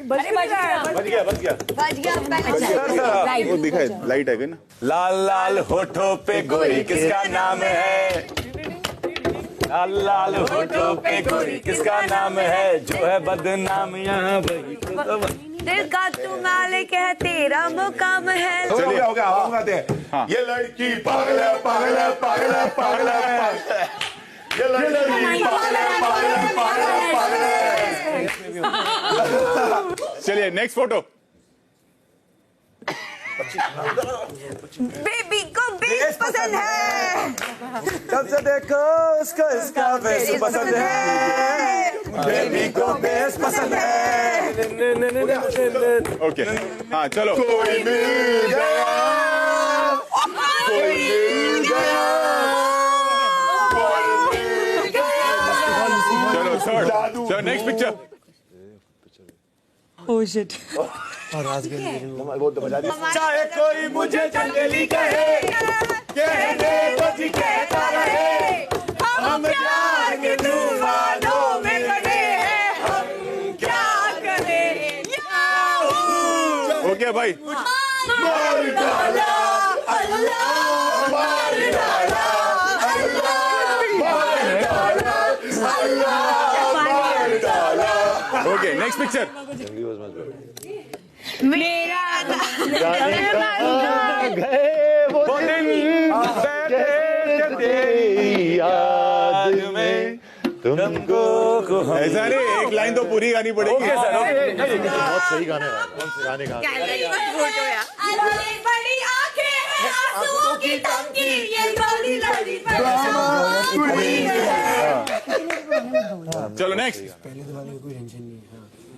बच गया वो दिखाए, लाइट है ना। लाल लाल होठों पे गोरी किसका नाम है? लाल लाल होठों पे गोरी किसका नाम है? जो है बदनाम यहाँ वही दिल का तू मालिक है, तेरा मुकाम है। हो गया हम गाते हैं। हाँ। ये लड़की पागल है, पागल है, पागल है, पागल है, ये लड़की पागल है, पागल है, पागल है, पागल है। चलिए नेक्स्ट फोटो। बेबी को बेस पसंद है, कब से देखो उसको इसका बेस पसंद है, बेबी को बेस पसंद है। ओके हाँ चलो। कोई मिल गया, कोई मिल गया, कोई मिल गया। चलो थर्ड, चलो नेक्स्ट पिक्चर। Oh shit. चाहे कोई मुझे जंगली कहे, कहने को जी कहता रहे, हम प्यार के तूफानों में लगे हैं, हम क्या करें? ओके भाई, मार डाला अल्लाह, मार डाला अल्लाह, मार डाला अल्लाह, मार डाला। Okay next picture. मेरा गए वो दिन तेरी याद में तुमको। ऐसा नहीं, एक लाइन तो पूरी गानी पड़ेगी। ओके सर, बहुत सही गाने गाने का। बड़ी आंखें हैं, आंसुओं की टंकी, ये गोली लड़ी चलो नेक्स्ट।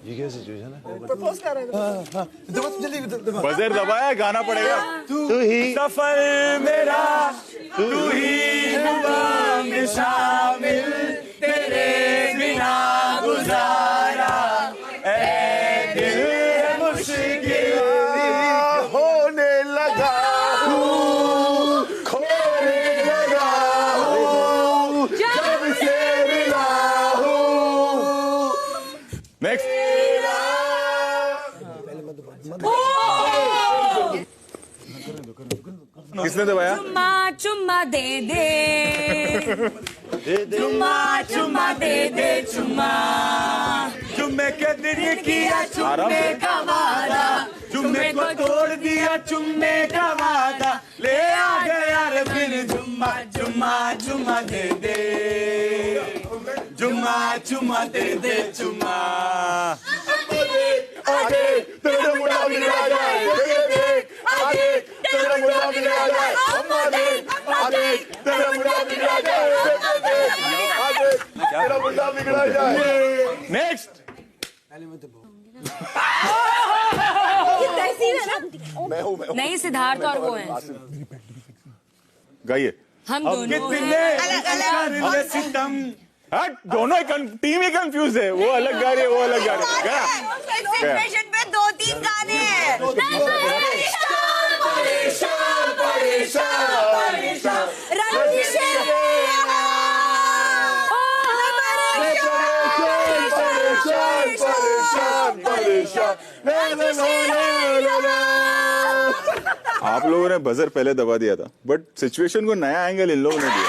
ये क्या सिचुएशन है? प्रपोज कर रहे हैं। बजर दबाया, गाना पड़ेगा। तू ही सफर मेरा, तू ही हुआ में शामिल, तेरे बिना गुजारा ऐ दिल है मुश्किल होने लगा हूँ, खोने लगा हूँ, जब से मिला किसने दबाया? चुम्मा चुम्मा दे दे, चुम्मा चुम्मा दे दे, चुम्मा चुम्मे के दिन किया चुम्मे का वादा, चुम्मे को तोड़ दिया चुम्मे का वादा, ले आ गया रे फिर चुम्मा चुम्मा चुम्मा दे दे, चुम्मा चुम्मा दे दे, चुम्मा आगे तेरा मुंडा बिगड़ा जाए, आगे तेरा मुंडा बिगड़ा जाए, आगे तेरा मुंडा बिगड़ा जाए, आगे तेरा मुंडा बिगड़ा जाए। नेक्स्ट। नहीं, सिद्धार्थ और वो हैं। गाइए। हम दोनों अलग सितम। हट, दोनों टीम ही कंफ्यूज है। वो अलग गा रही है, वो अलग गा रही है। सिचुएशन पे 2-3 गाने हैं। आप लोगों ने बजर पहले दबा दिया था, बट सिचुएशन को नया एंगल इन लोगों ने दिया।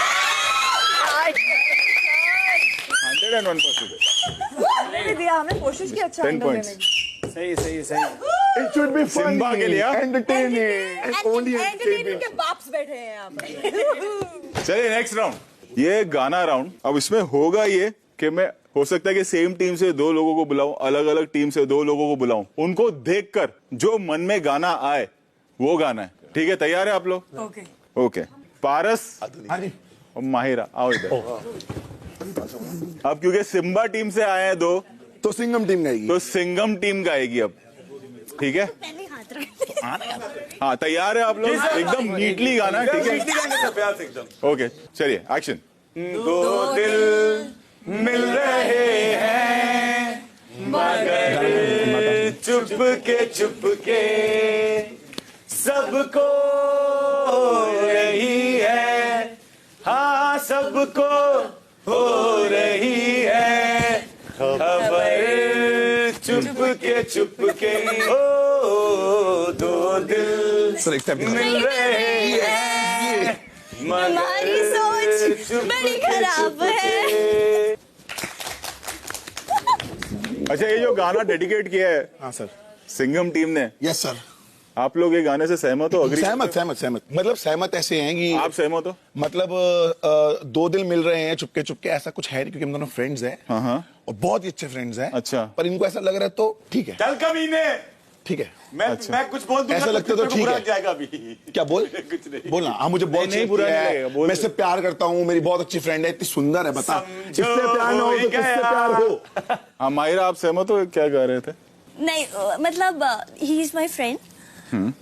101% दिया हमने, कोशिश की अच्छा 10 points। सही सही सही। It should be सिम्बा के लिए entertaining and only एंटरटेनमेंट के बाप्स बैठे हैं यहाँ पर। चलिए नेक्स्ट राउंड, ये गाना राउंड। अब इसमें होगा ये कि मैं हो सकता है कि सेम टीम से 2 लोगों को बुलाऊं, अलग अलग टीम से 2 लोगों को बुलाऊं, उनको देखकर जो मन में गाना आए वो गाना है। ठीक है, तैयार है आप लोग? Okay okay. पारस और माहिरा आओ इधर। अब क्योंकि सिम्बा टीम से आए हैं 2, तो सिंगम टीम गाएगी, तो सिंगम टीम गाएगी अब। ठीक है, हाँ तैयार है आप लोग? एकदम नीटली गाना है, ठीक है? ओके चलिए एक्शन। 2 दिल मिल रहे हैं मगर चुप के सबको रही है, हाँ सबको हो रही है खबर, चुप के ओ 2 दिल मिल रहे हैं हमारी सोच बड़ी खराब है। अच्छा, ये जो गाना डेडिकेट किया है, हाँ सर, सिंगम टीम ने, यस सर। आप लोग ये गाने से सहमत हो? अग्री? सहमत मतलब सहमत ऐसे हैं कि आप सहमत हो? मतलब 2 दिल मिल रहे हैं चुपके चुपके, ऐसा कुछ है नहीं क्योंकि हम दोनों फ्रेंड्स हैं। हाँ। और बहुत ही अच्छे फ्रेंड्स हैं। अच्छा। पर इनको ऐसा लग रहा है तो ठीक है, चल कमीने, ठीक है। मैं कुछ बोल दूंगा, ऐसा लगता तो ठीक है। जाएगा अभी। क्या बोल? कुछ नहीं बोलना। हाँ, मुझे बहुत नहीं, बुरा नहीं लगेगा, बोल। मैं इससे प्यार करता हूँ, मेरी बहुत अच्छी फ्रेंड है, इतनी सुंदर है, बता इससे प्यार ना हो तो किससे प्यार हो? हाँ माहिरा, आप सहमत हो? क्या गा रहे थे? नहीं मतलब ही इज माई फ्रेंड।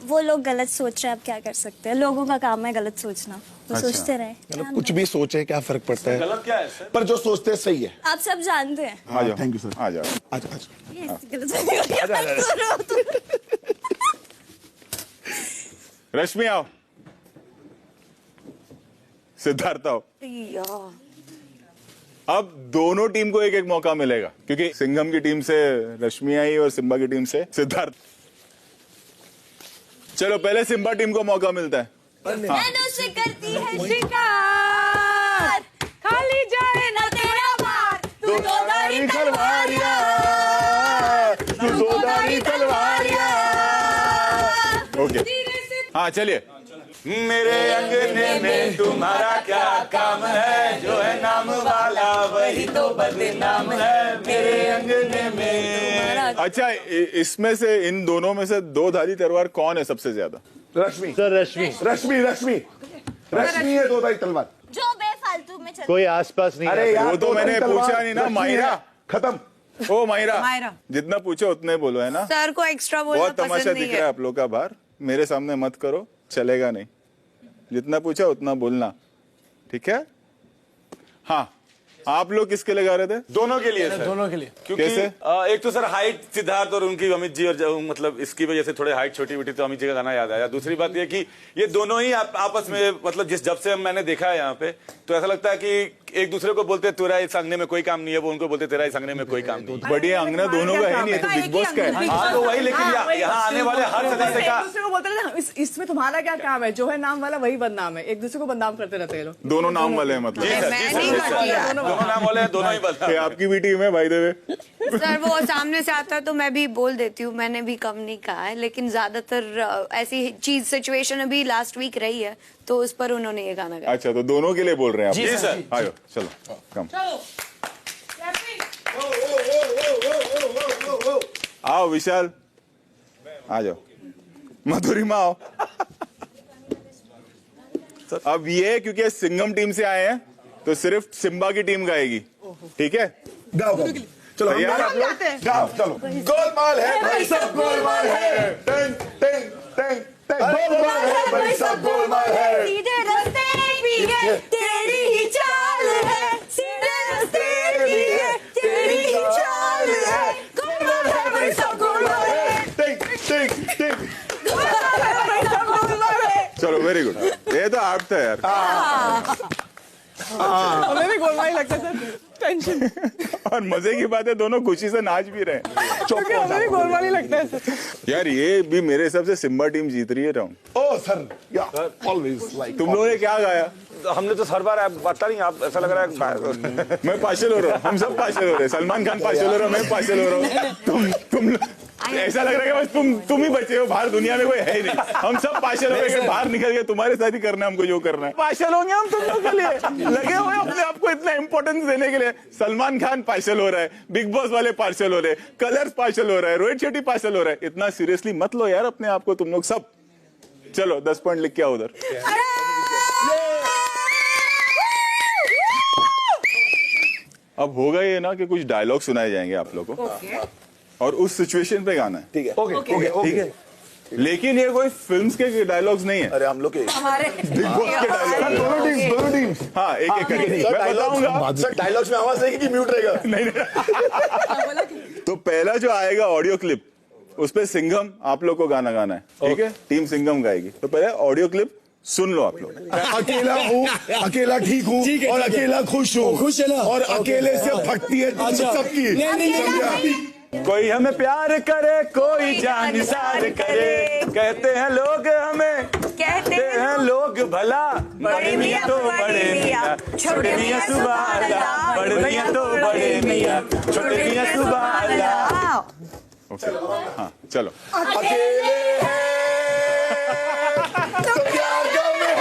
वो लोग गलत सोच रहे हैं, अब क्या कर सकते हैं? लोगों का काम है गलत सोचना, तो सोचते रहे। मतलब कुछ भी सोचे क्या फर्क पड़ता है? गलत क्या है सर? पर जो सोचते हैं सही है। आप सब जानते हैं। आ जाओ, थैंक यू सर। आ जाओ। ये गलत रश्मि आओ, सिद्धार्थ आओ। अब दोनों टीम को एक एक मौका मिलेगा, क्योंकि सिंघम की टीम से रश्मि आई और सिम्बा की टीम से सिद्धार्थ। चलो पहले सिम्बा टीम को मौका मिलता है। से करती है शिकार, खाली जाए ना तेरा मार, तू 2 धारी तलवारियां, तू 2 धारी तलवारियां। ओके, हाँ चलिए। मेरे अंगने में तुम्हारा क्या काम है, जो है नाम वाला वही तो बदनाम है मेरे अंगने में। अच्छा, इसमें से इन दोनों में से 2 धारी तलवार कौन है सबसे ज्यादा? रश्मि। सर रश्मि है 2 धारी तलवार। जो बेफालतू में चल। कोई आसपास नहीं। अरे यार, वो तो मैंने पूछा नहीं ना। माहिरा खत्म। ओ माहिरा, जितना पूछो उतने बोलो, है ना? सर को एक्स्ट्रा बोलना बहुत तमाशा पसंद दिख नहीं रहा है है। आप लोग का बाहर, मेरे सामने मत करो, चलेगा नहीं। जितना पूछा उतना बोलना, ठीक है? हाँ, आप लोग किसके लिए गा रहे थे? दोनों के लिए सर, दोनों के लिए। क्योंकि कैसे? एक तो सर हाइट सिद्धार्थ और उनकी अमित जी, और मतलब इसकी वजह से थोड़े हाइट छोटी बेटी, तो अमित जी का गाना याद आया। दूसरी बात ये कि ये दोनों ही आपस में, मतलब जब से मैंने देखा है यहाँ पे, तो ऐसा लगता है कि एक दूसरे को बोलते तेरा इस अंगने में कोई काम नहीं है, वो उनको बोलते तेरा इस अंगने में कोई काम नहीं है। बढ़िया अंगना दोनों का है नहीं, तो बिग बॉस का है। हाँ तो वही, लेकिन यहाँ आने वाले हर सदस्य का एक दूसरे को बोलते रहते हैं, इसमें तुम्हारा क्या काम है, जो है नाम वाला वही बदनाम है, एक दूसरे को बदनाम करते रहते हैं लोग। दोनों नाम वाले हैं मतलब? दोनों नाम वाले हैं, दोनों ही बदनाम। आपकी भी टीम है भाई देवे? सर वो सामने से आता है तो मैं भी बोल देती हूँ, मैंने भी कम नहीं कहा है, लेकिन ज्यादातर ऐसी चीज सिचुएशन अभी लास्ट वीक रही है तो उस पर उन्होंने ये गाना गाया। अच्छा, तो दोनों के लिए बोल रहे हैं आप? जी सर। आयो चलो कम आओ विशाल, आ जाओ। मधुरिमा आओ। अब ये क्योंकि सिंघम टीम से आए हैं तो सिर्फ सिम्बा की टीम गाएगी, ठीक है? गाओ चलो तैयार आप लोग? गाओ चलो। गोलमाल है भाई सब, गोलमाल है, tang tang tang tang, Golmaal है भाई सब, गोलमाल है। सीधे रास्ते भी है तेरी ही चाल है, सीधे रास्ते भी है तेरी ही चाल है, गोलमाल है भाई सब, गोलमाल है, टेंग टेंग टेंग। गोलमाल है भाई सब, गोलमाल है। चलो वेरी गुड, ये तो आप था यार। हमें भी गोलमाल ही लगता है सर, टेंशन। और मजे की बात है दोनों खुशी से नाच भी रहे हैं। क्योंकि हमें भी गोलमाल ही लगता है सर। यार ये भी मेरे हिसाब से सिम्बा टीम जीत रही है राउंड। ओ सर, या ऑलवेज लाइक। तुम लोगों ने क्या गाया? हमने तो हर बार पता नहीं, आप ऐसा लग रहा है मैं पार्शल हो रहा हूँ, हम सब पार्शल हो रहे हैं। सलमान खान पार्शल हो रहा है, मैं पार्शल हो रहा हूँ। तुम ऐसा लग रहा है कि बस तुम ही बचे हो, बाहर दुनिया में कोई है ही नहीं। हम सब पार्शल हो गए, बाहर निकल गए, तुम्हारे साथ ही करना है हमको जो करना है। पार्शल होंगे हम तुम लोग के लिए, लगे हुए अपने आप को इतना इंपॉर्टेंस देने के लिए। सलमान खान पार्शल हो रहा है, बिग बॉस वाले पार्शल हो रहे हैं, कलर्स पार्शल हो रहा है, रोहित शेट्टी पार्शल हो रहा है। इतना सीरियसली मत लो यार अपने आप को तुम लोग सब। चलो 10 पॉइंट लिख के आओ उधर। अब होगा ये ना कि कुछ डायलॉग सुनाए जाएंगे आप लोगों को, और उस सिचुएशन पे गाना है, ठीक है? ठीक है। लेकिन ये कोई फिल्म्स के डायलॉग्स नहीं है। अरे हम लोग के बिग बॉस के डायलॉग। दोनों टीम्स। हाँ एक एक करके मैं बताऊंगा। डायलॉग्स में आवाज रहेगी कि म्यूट रहेगा? नहीं। तो पहला जो आएगा ऑडियो क्लिप, उस पे सिंघम आप लोग को गाना गाना है, ठीक है? टीम सिंघम गाएगी। तो पहले ऑडियो क्लिप सुन लो आप लोग। अकेला हूँ, अकेला ठीक हूँ, और अकेला खुश हूँ। खुश है ना? और अकेले से भक्ति है सबकी। कोई हमें प्यार करे, कोई जान निसार करे, कहते हैं लोग हमें, कहते हैं लोग भला, बड़े मियां तो बड़े मियां, छोटे मियां सुबाला, बड़े मियां तो बड़े मियां, छोटे मियां सुबाला। हाँ चलो। अकेले हैं तो क्या गम है,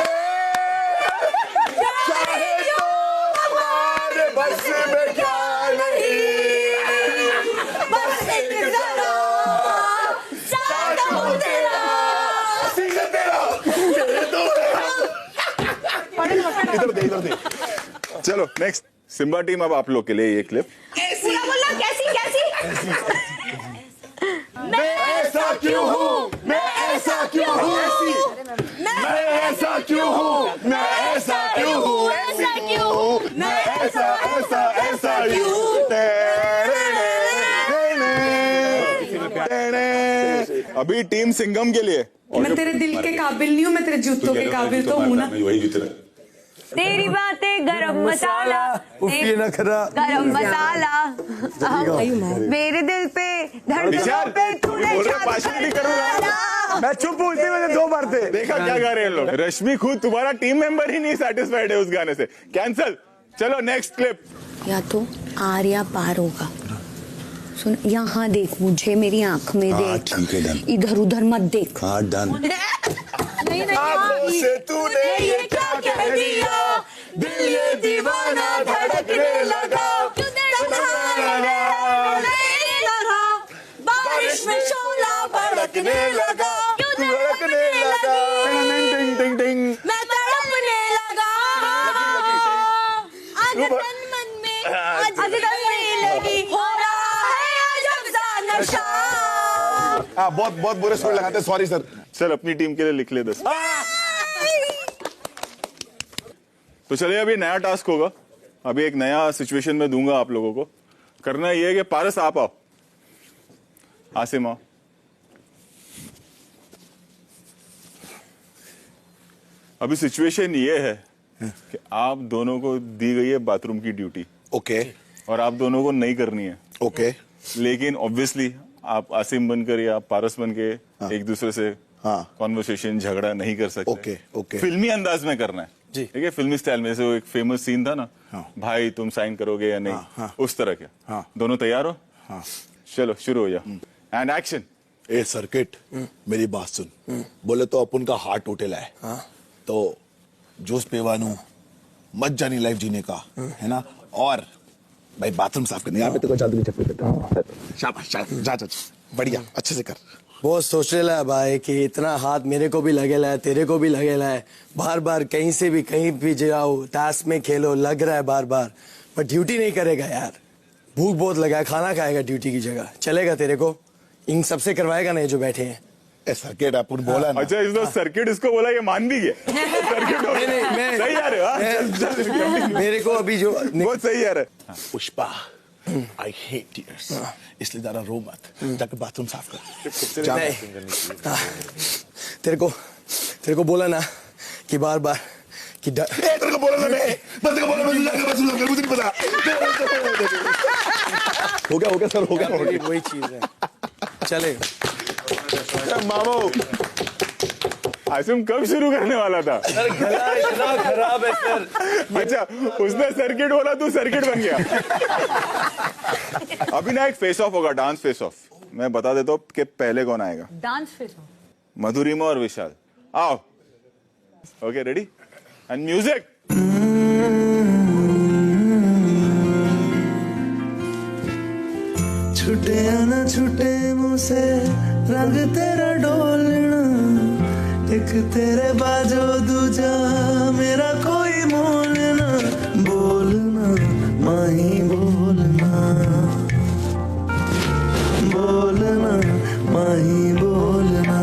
चाहे तो हमारे बस में क्या नहीं, बस एक जरा साथ हो तेरा, सिंह तेरा, तेरे दो इधर दे। चलो नेक्स्ट सिम्बा टीम, अब आप लोग के लिए ये क्लिप। पूरा बोलना, कैसी कैसी? मैं ऐसा क्यों हूँ, मैं ऐसा क्यों हूँ, मैं ऐसा क्यों हूँ, मैं ऐसा क्यों हूँ, ऐसा क्यों, मैं ऐसा ऐसा ऐसा क्यों। अभी टीम सिंघम के लिए। मैं तेरे दिल के काबिल नहीं हूँ, मैं तेरे जूतों के काबिल तो हूँ ना। वही जीत रहा है। तेरी बातें गरम मसाला, ये ना खरा गरम मसाला, मेरे दिल पे धड़कनों पे तूने मैं चुप हूँ, इसी वजह 2 बार थे। देखा क्या गा रहे हैं लोग। रश्मि खुद तुम्हारा टीम मेंबर ही नहीं सेटिस्फाइड है उस गाने से, कैंसल। चलो नेक्स्ट क्लिप। या तो आर या पार होगा। सुन, यहाँ देख मुझे, मेरी आंख में देख, ठीक है, डन। इधर उधर मत देख। हाँ डन। नहीं से तूने ये क्या कह दिया, दिल ये दीवाना धड़कने लगा, बारिश में शोला धड़कने लगा, धड़कने लगा, टिंग टिंग टिंग, मैं तड़पने लगा, आज तन मन में, आज तन में लगी, हो रहा है अजब सा नशा। बहुत बहुत बुरे स्वर लगाते, सॉरी सर। चल अपनी टीम के लिए लिख ले 10। तो चलिए अभी नया टास्क होगा, अभी एक नया सिचुएशन में दूंगा आप लोगों को। करना ये है कि पारस आप आओ, आसिम आओ। अभी सिचुएशन ये है कि आप दोनों को दी गई है बाथरूम की ड्यूटी, ओके, और आप दोनों को नहीं करनी है, ओके, लेकिन ऑब्वियसली आप आसिम बनकर या पारस बन के एक दूसरे से कॉन्वर्सेशन झगड़ा नहीं कर सकते। Okay, okay. फिल्मी अंदाज में करना है, ठीक है, फिल्मी स्टाइल में। से वो एक फेमस सीन था ना, भाई तुम साइन करोगे या नहीं, उस तरह के। दोनों तैयार हो? चलो शुरू हो जाओ एंड एक्शन। ए सर्किट, मेरी बात सुन। बोले तो अपन का हार्ट होटल है, तो जोश पेवानू मत जानी लाइफ जीने का, है ना। और भाई बाथरूम साफ करने यहाँ पे तो चादरी चप्पल करता। शाबाश, जा बढ़िया, अच्छे से कर। बहुत सोच रहा है भाई कि इतना हाथ मेरे को भी लगेला है, तेरे को भी लगेला है, बार बार कहीं से भी कहीं भी जाओ, टास्क में खेलो, लग रहा है बार बार, पर ड्यूटी नहीं करेगा यार। भूख बहुत लगा है, खाना खाएगा ड्यूटी की जगह, चलेगा तेरे को? इन सबसे करवाएगा नहीं जो बैठे हैं। सर्किट अपन बोला ना। अच्छा, इसको सर्किट इसको बोला, ये मान भी गया। सर्किट नहीं, सही आ रहे हो? मेरे को अभी जो बहुत सही आ रहा है। पुष्पा, आई हेट टीयर्स, इसलिए जरा रो मत, जाकर बाथरूम साफ कर। तेरे को बोला ना कि बार बार कि तेरे को बोला ना, बस को बोला मुझे नहीं पता। हो गया सर, हो गया। वही चीज है, चले मामो। आसिम कब शुरू करने वाला था? सर गला इतना खराब है सर। अच्छा, उसने सर्किट बोला, तू सर्किट बन गया। अभी ना एक फेस ऑफ होगा, डांस फेस ऑफ। मैं बता देता हूँ कि पहले कौन आएगा। Dance face of. मधुरिमा और विशाल, आओ। Okay, ready and music. छुटे ना छुटे मुझसे रंग तेरा डोलना, एक तेरे बाजो दूजा मेरा कोई मोल ना। बोलना माही बोलना, बोलना माही बोलना।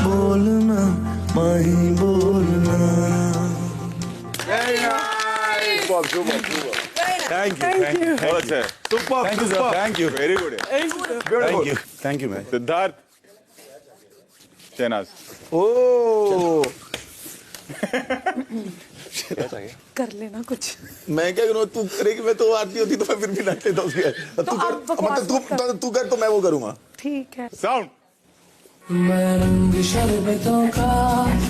बोलना माही बोलना। Thank you. बहुत अच्छा है। Thank you, very good. Thank you ma'am. Siddharth, Shehnaaz. ओ कर लेना कुछ। मैं क्या करूँ, तू करेगी, मैं तो आती होती तो मैं फिर भी डांट लेता हूँ। तू कर तो मैं वो करूंगा। ठीक है। साउंड। मैं रंग शरबतों का,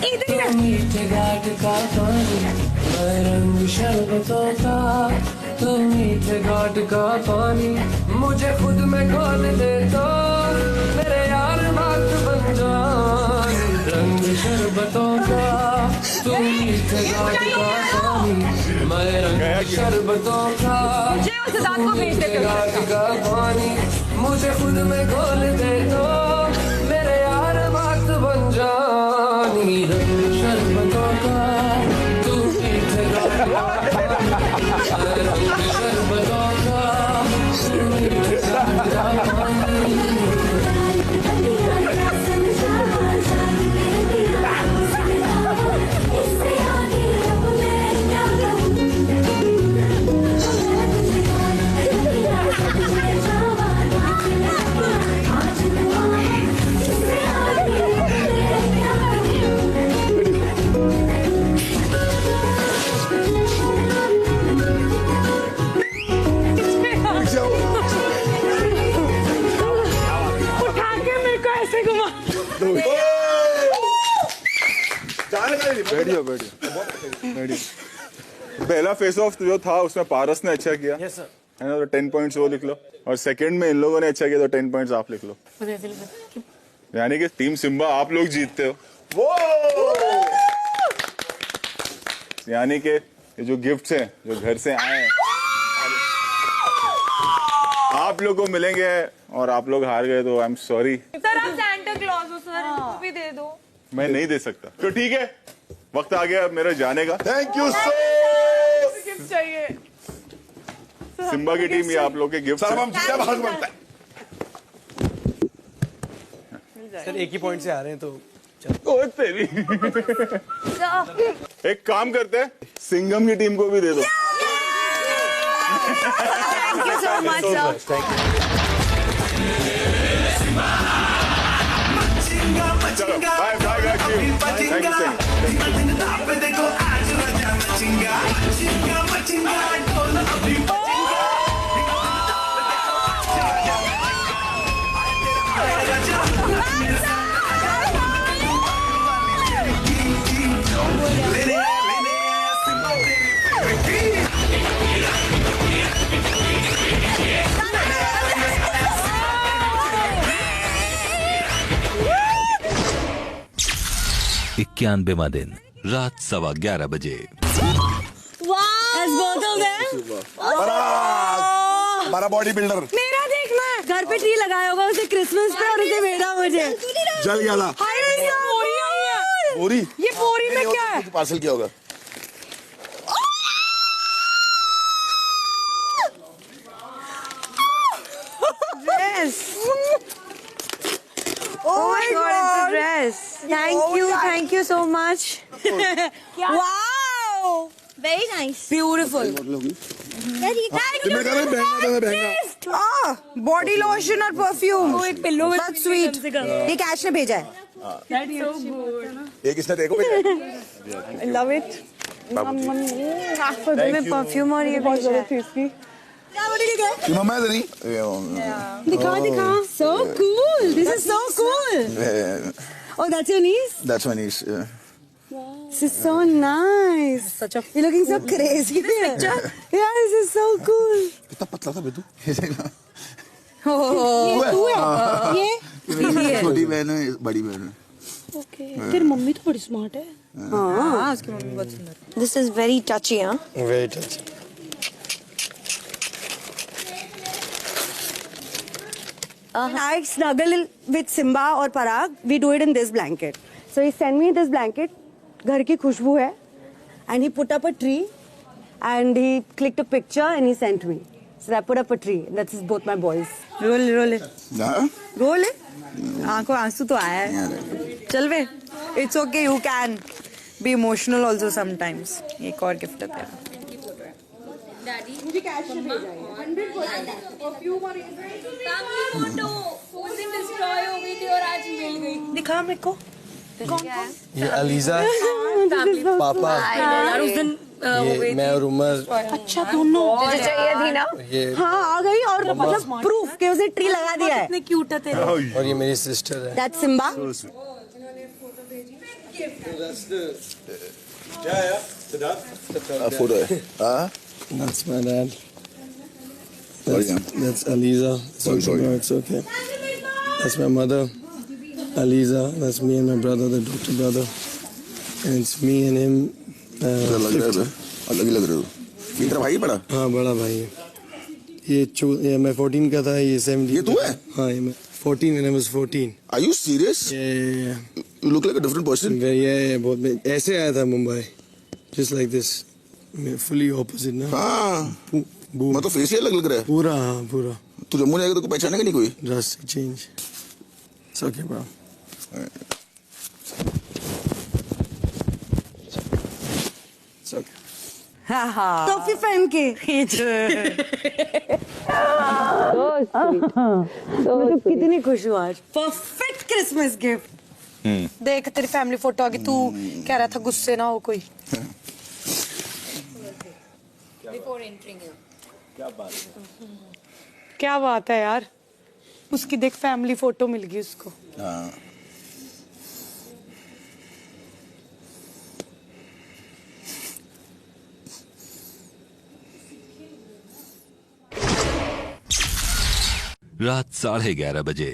तो मीठे घाट का पानी। मैं रंग शरबतों का, तो मीठे घाट का पानी। मुझे खुद में खोल दे तो मेरे यार बात बन जाए। रंग शरबतों का, तो मीठे घाट का पानी। मैं रंग शरबतों का, मीठे घाट का पानी। मुझे खुद में खोल दे तो मेरे यार बात बन जानी। रंग शरबतों का, तू मीठे घाट का पानी। रंग शरबतों का, तू मीठे घाट का पानी। उठा के मेरे को ऐसे घुमा। बैठियो। पहला फेस ऑफ जो था उसमें पारस ने अच्छा किया, यस सर, है ना, तो 10 पॉइंट्स वो लिख लो। और सेकंड में इन लोगों ने अच्छा किया, तो 10 पॉइंट्स आप लिख लो। यानी कि टीम सिम्बा आप लोग जीतते हो। यानी कि ये जो गिफ्ट्स हैं जो घर से आए हैं आप लोग को मिलेंगे, और आप लोग हार गए तो आई एम सॉरी। सर आप सैंटा क्लॉज हो सर, इनको भी दे दो। मैं नहीं दे सकता, तो ठीक है, वक्त आ गया मेरा जाने का। Thank you so. गिफ्ट चाहिए सिम्बा की टीम, ये आप लोग के गिफ्ट। सर एक ही पॉइंट से आ रहे हैं तो तेरी। एक काम करते हैं, सिंघम की टीम को भी दे दो। Thank you so much, sir. चलो बाय बाय इक्यानवेवां दिन रात 11:15 बजे। हमारा बॉडी बिल्डर मेरा देखना है, घर पे ट्री लगाया होगा उसे क्रिसमस पे और उसे मेरा मुझे जल गया था। बोरी ये बोरी में क्या है? पार्सल किया होगा। Oh my God, it's a dress. Thank you so much. Wow, very nice, beautiful. Body lotion और perfume. एक पिल्लो में बहुत sweet. ये कैश ने भेजा है. ये किसने देखो? I love it. में perfume और ये भेजा है. मम्मा नहीं दिखा so cool, this is so cool. Oh, that's your niece? That's my niece. This is so nice. You're looking so crazy. This picture? Yeah, this is so cool. कितना पतला था बेटू? ये तू है? ये छोटी बहन है, बड़ी बहन है। Okay. तेरी मम्मी तो बड़ी स्मार्ट है। हाँ, उसकी मम्मी बहुत सुंदर। This is very touchy, huh? Very touchy. I snuggle with Simba और Parag. We do it in this blanket. So he sent me this blanket. घर की खुशबू है. And he put up a tree. And he clicked a picture and he sent me. So I put up a tree. That's both my boys. Roll it. Roll it. आंखों आंसू तो आया है. चल वे. It's okay. You can be emotional also sometimes. एक और gift है तेरा. मुझे कैश से भेजा है 100% परफ्यूम और फोटो उस दिन डिस्ट्रॉय हो गई थी और आज मिल गई। दिखा मेरे को कौन ये अलीजा पापा यार उस दिन ये मैं और उमर अच्छा दोनों मुझे चाहिए थी ना हाँ आ गई और मतलब प्रूफ कि उसने ट्री लगा दिया है कितने क्यूट है तेरे और ये मेरी सिस्टर है दैट्स सिम्बा फोटो है हाँ That's my dad. Sorry, That's Aliza. Sorry. No, it's okay. That's my mother, Aliza. That's me and my brother, the doctor brother. And it's me and him. अलग लग रहे हो ये तेरा भाई बड़ा हाँ बड़ा भाई है ये मैं 14 का था ये 17 ये तू है हाँ ये मैं 14 and I was 14 Are you serious? Yeah. You look like a different person. Yeah, बहुत ऐसे आया था Mumbai just like this fully opposite ना हाँ मतलब फेस ही अलग लग रहा है पूरा हाँ पूरा तू जम्मू जाएगा तो कोई पहचानेगा नहीं कोई drastic change it's okay bro it's okay toffee पहन के मैं तो कितनी खुश हूँ आज परफेक्ट क्रिसमस गिफ्ट देख तेरी फैमिली फोटो आ गई तू कह रहा था गुस्से ना हो कोई क्या बात है यार उसकी देख फैमिली फोटो मिल गई उसको रात 11:30 बजे।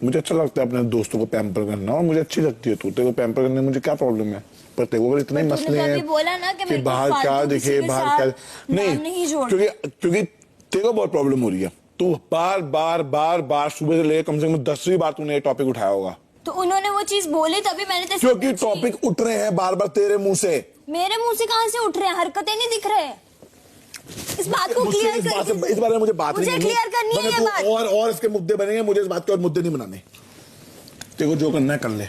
मुझे अच्छा लगता है अपने दोस्तों को पैम्पर करना और मुझे अच्छी लगती है तू तेरे को पैम्पर करने में मुझे क्या प्रॉब्लम है पर तेरे को अगर इतने मसले हैं बोला ना कि बाहर क्या दिखे बाहर क्या नहीं क्योंकि तेरे को बहुत प्रॉब्लम हो रही है तू बार बार बार बार सुबह से लेकर कम से कम 10वीं बार तूने ये टॉपिक उठाया होगा तो उन्होंने वो चीज बोली तभी मैंने क्योंकि टॉपिक उठ रहे हैं बार बार तेरे मुंह से मेरे मुंह से कहां से उठ रहे हैं हरकतें नहीं दिख रहे इस बात को क्लियर कर इस बारे में मुझे बात नहीं क्लियर करनी है ये बात और इसके मुद्दे बनेंगे मुझे इस बात के और मुद्दे नहीं बनाने तेरे को जो करना है कर ले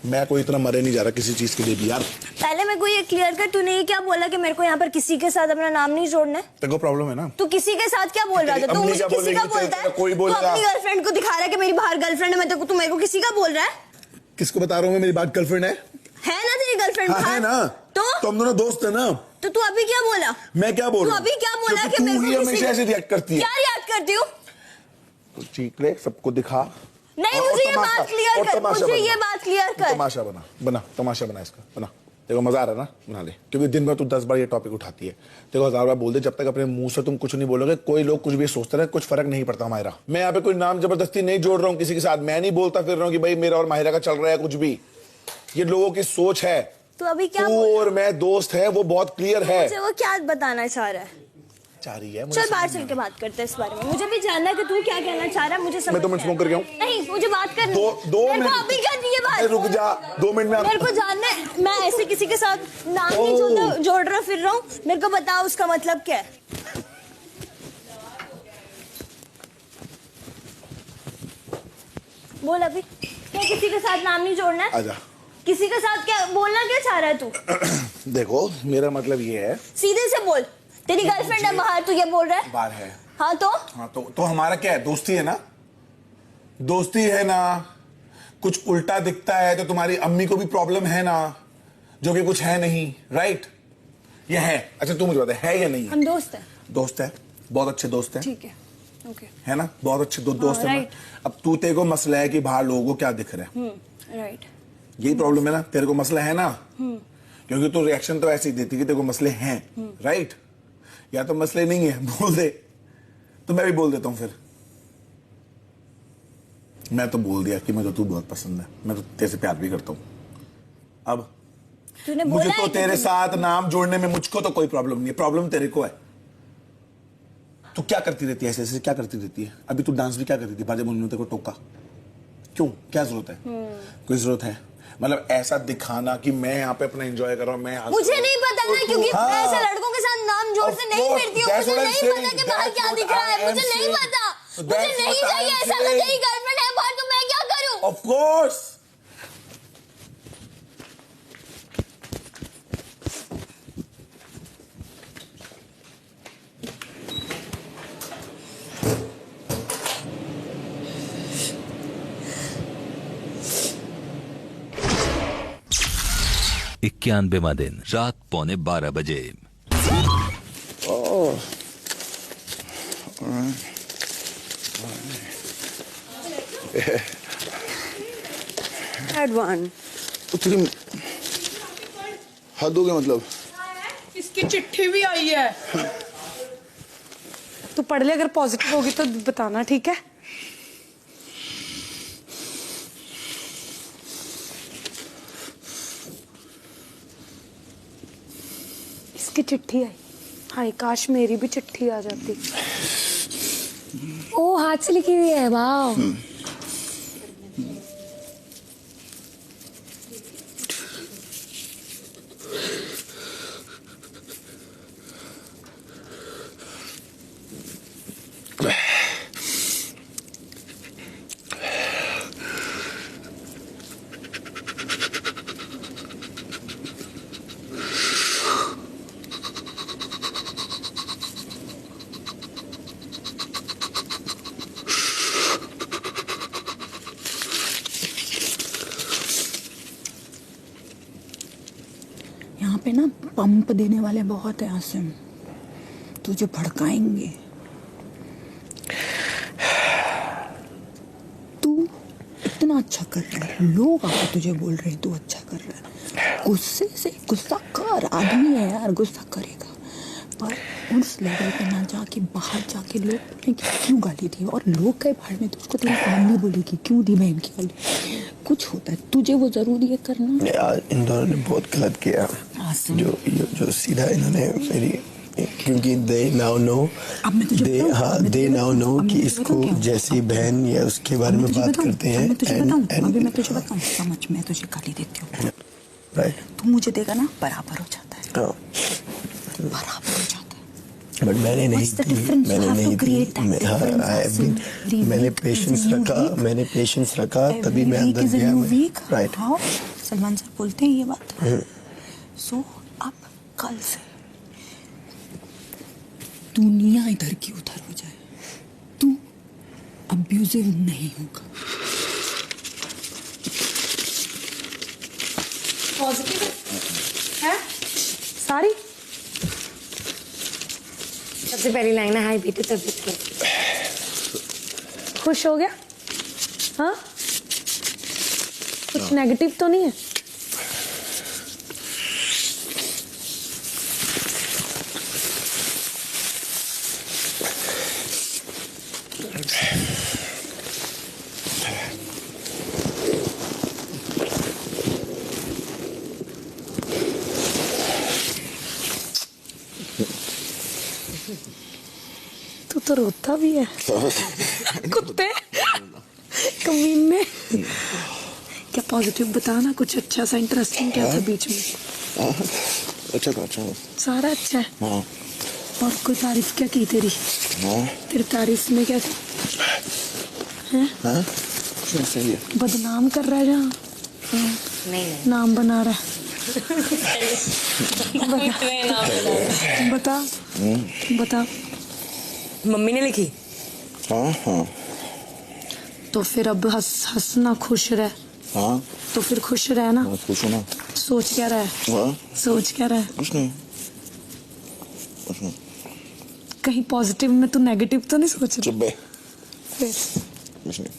मैं कोई इतना मरे नहीं जा रहा किसी चीज के लिए भी यार। पहले मेरे को ये क्लियर कर, तूने ये क्या बोला कि मेरे को यहाँ पर किसी के साथ अपना नाम नहीं जोड़ना है? तेरे को प्रॉब्लम है ना? तू किसी के साथ क्या बोल रहा था? तू मुझे किसी का बोलता है? कोई बोल तू अपनी गर्लफ्रेंड को दिखा रहा है कि मेरी बाहर गर्लफ्रेंड है, मैं तेरे को, तू मेरे को किसी का बोल रहा है? किसको बता रहा हूँ मैं मेरी बात गर्लफ्रेंड है ना तेरी गर्लफ्रेंड? है ना, तो हम दोनों दोस्त है ना। तो तू अभी क्या बोला? मैं क्या बोल तू अभी क्या बोला कि मेरे को हमेशा ऐसे रिएक्ट करती है? क्या रिएक्ट करती हूँ? तो चीख ले, सबको दिखा। नहीं, मुझे ये बात क्लियर कर, मुझे ये बात क्लियर कर। तमाशा बना तमाशा बना इसका, बना। देखो मजा आ रहा है ना, बना ले। क्योंकि दिन भर तू 10 बार ये टॉपिक उठाती है। देखो 1000 बार बोल दे, जब तक अपने मुंह से तुम कुछ नहीं बोलोगे, कोई लोग कुछ भी सोचते रहे, कुछ फर्क नहीं पड़ता माहिरा। मैं यहाँ पे कोई नाम जबरदस्ती नहीं जोड़ रहा हूँ किसी के साथ। मैं नहीं बोलता फिर रहा हूँ कि भाई मेरा और माहिरा का चल रहा है कुछ भी। ये लोगों की सोच है। तो अभी क्या तू और मैं दोस्त है, वो बहुत क्लियर है। मुझे वो क्या बताना चाह रहा है? चाह रही है, चल बाहर चल के बात करते हैं इस बारे में। मुझे भी जानना है कि तू क्या कहना चाह रहा है। मुझे समझ मैं 2 मिनट फोन करके आऊं? नहीं, मुझे बात करनी। 2 मिनट अभी करनी है बात। रुक जा, 2 मिनट में। मेरे को जानना है, मैं ऐसे किसी के साथ नाम नहीं जोड़ रहा फिर रहा हूँ। मेरे को बताओ उसका मतलब क्या है? बोल अभी, क्या किसी के साथ नाम नहीं जोड़ना है? आजा। किसी के साथ क्या बोलना, क्या चाह रहा है तू? देखो मेरा मतलब ये है, सीधे से बोल। तेरी गर्लफ्रेंड है बाहर, तू ये बोल रहा है? बाहर है। हाँ तो हमारा क्या है? दोस्ती है ना, दोस्ती है ना। कुछ उल्टा दिखता है तो तुम्हारी अम्मी को भी प्रॉब्लम है ना, जो कि कुछ है नहीं, राइट? ये है। अच्छा तू मुझे बता, है या नहीं? हम दोस्त हैं। दोस्त है, बहुत अच्छे दोस्त हैं। ठीक है, ओके, है ना, बहुत अच्छे दोस्त हैं। अब तू, तेरे को मसला है कि बाहर लोगों को क्या दिख रहा है, राइट? यही प्रॉब्लम है ना, तेरे को मसला है ना, क्योंकि तू रिएक्शन तो ऐसे ही देती कि तेरे को मसले हैं, राइट? या तो मसले नहीं है, बोल दे, तो मैं भी बोल देता हूं। फिर मैं तो बोल दिया कि मुझे तू बहुत पसंद है, मैं तो तेरे से प्यार भी करता हूं। अब मुझे तो तेरे साथ नाम जोड़ने में मुझको तो कोई प्रॉब्लम नहीं है, प्रॉब्लम तेरे को है। तू क्या करती रहती है ऐसे ऐसे, क्या करती रहती है? अभी तू डांस भी क्या करती थी, बाजे मुन्नू तेरे को टोका क्यों? क्या जरूरत है? कोई जरूरत है? मतलब ऐसा दिखाना कि मैं यहाँ पे अपना एंजॉय कर रहा हूँ, मैं मुझे नहीं पता ना, क्योंकि मैं ऐसे लड़कों के साथ नाम जोड़ते नहीं फिरती हूँ। मुझे नहीं पता कि बाहर क्या दिख रहा है, मुझे नहीं पता, मुझे नहीं चाहिए ऐसा। अगर तेरी गर्लफ्रेंड है बाहर तो मैं क्या करूँ? Of course. इक्यानवेवां दिन, रात 11:45 बजे। तुम हद हो गया मतलब। इसकी चिट्ठी भी आई है, तो पढ़ ले, अगर पॉजिटिव होगी तो बताना, ठीक है? इसकी चिट्ठी आई। हाय काश मेरी भी चिट्ठी आ जाती। ओ हाथ से लिखी हुई है, वाह। यहाँ पे ना पंप देने वाले बहुत हैं आसिम, तुझे भड़काएंगे। तू इतना अच्छा कर रहा है, लोग आके तुझे बोल रहे हैं तू अच्छा कर रहा है। गुस्से से गुस्सा कर, आदमी है यार, गुस्सा करेगा, पर उस लेवल पे ना जाके बाहर जाके लोग बोलेंगे क्यों गाली दी, और लोग कई बाहर में तो उसको तेरी फैमिली बोलेगी क्यों दी बहन की गाली। कुछ होता है, तुझे वो जरूरी है करना। यार इन दोनों ने बहुत गलत किया, जो सीधा इन्होंने मेरी, क्योंकि दे नाउ नो कि इसको जैसी बहन या उसके बारे में बात करते हैं। मैं तुझे बताऊं, समझ, मैं तुझे गाली देती हूँ, राइट? तू मुझे देगा ना, बराबर हो जाता है, बराबर हो जाता है। बट मैंने नहीं दी, मैंने पेशेंस रखा, तभी मैं अंदर गया। राइट, सलमान सर बोलते हैं ये बात। सो अब कल से दुनिया इधर की उधर हो जाए, तू अब्यूजिव नहीं होगा। पॉजिटिव है सारी। सबसे पहली लाइन है हाय बेटे तबीयत कैसी? खुश हो गया? हाँ, कुछ नेगेटिव तो नहीं है? तू तो रोता भी है कुत्ते कमीने। क्या पॉजिटिव बता ना, कुछ अच्छा सा इंटरेस्टिंग क्या था बीच में? अच्छा था, अच्छा सारा अच्छा है। हाँ। और कोई तारीफ क्या की तेरी? हाँ। तेरी तारीफ में क्या है? हाँ? सही है। बदनाम कर रहा है जहाँ। नहीं नाम बना रहा है। बता बता। मम्मी ने लिखी। हाँ हाँ। तो फिर अब हंसना, खुश रह। हाँ। तो फिर खुश रह ना। खुश हो ना। सोच क्या रहा है? हाँ? सोच क्या रहा है? कुछ नहीं, कुछ नहीं। कहीं पॉजिटिव में तू नेगेटिव तो नहीं सोच रहा? चुप बे। फिर कुछ नहीं।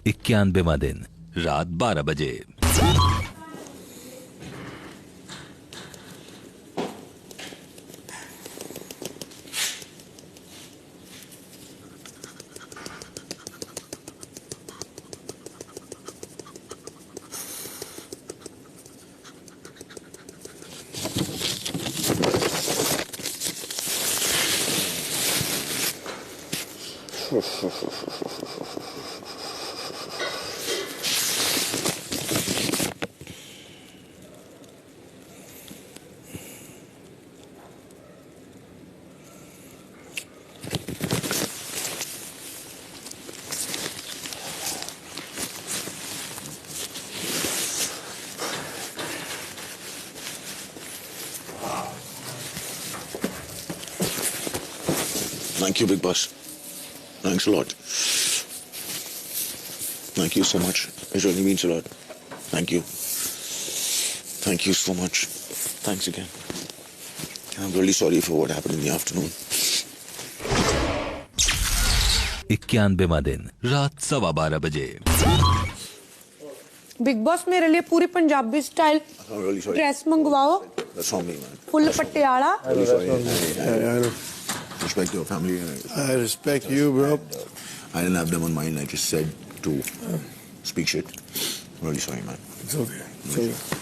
91वां दिन रात 12 बजे। Thank you, Big Boss. Thanks a lot. Thank you so much. It really means a lot. Thank you. Thank you so much. Thanks again. I'm really sorry for what happened in the afternoon. 91वां दिन रात 12:15 बजे। Big boss मेरे लिए पूरी Punjabi style I'm really sorry. Dress मंगवाओ, That's on me, man. Full Patiala. I'm really sorry. I respect your family. I respect you, bro. I didn't have them on mind. I just said to speak shit. I'm really sorry, man. It's okay. It's okay.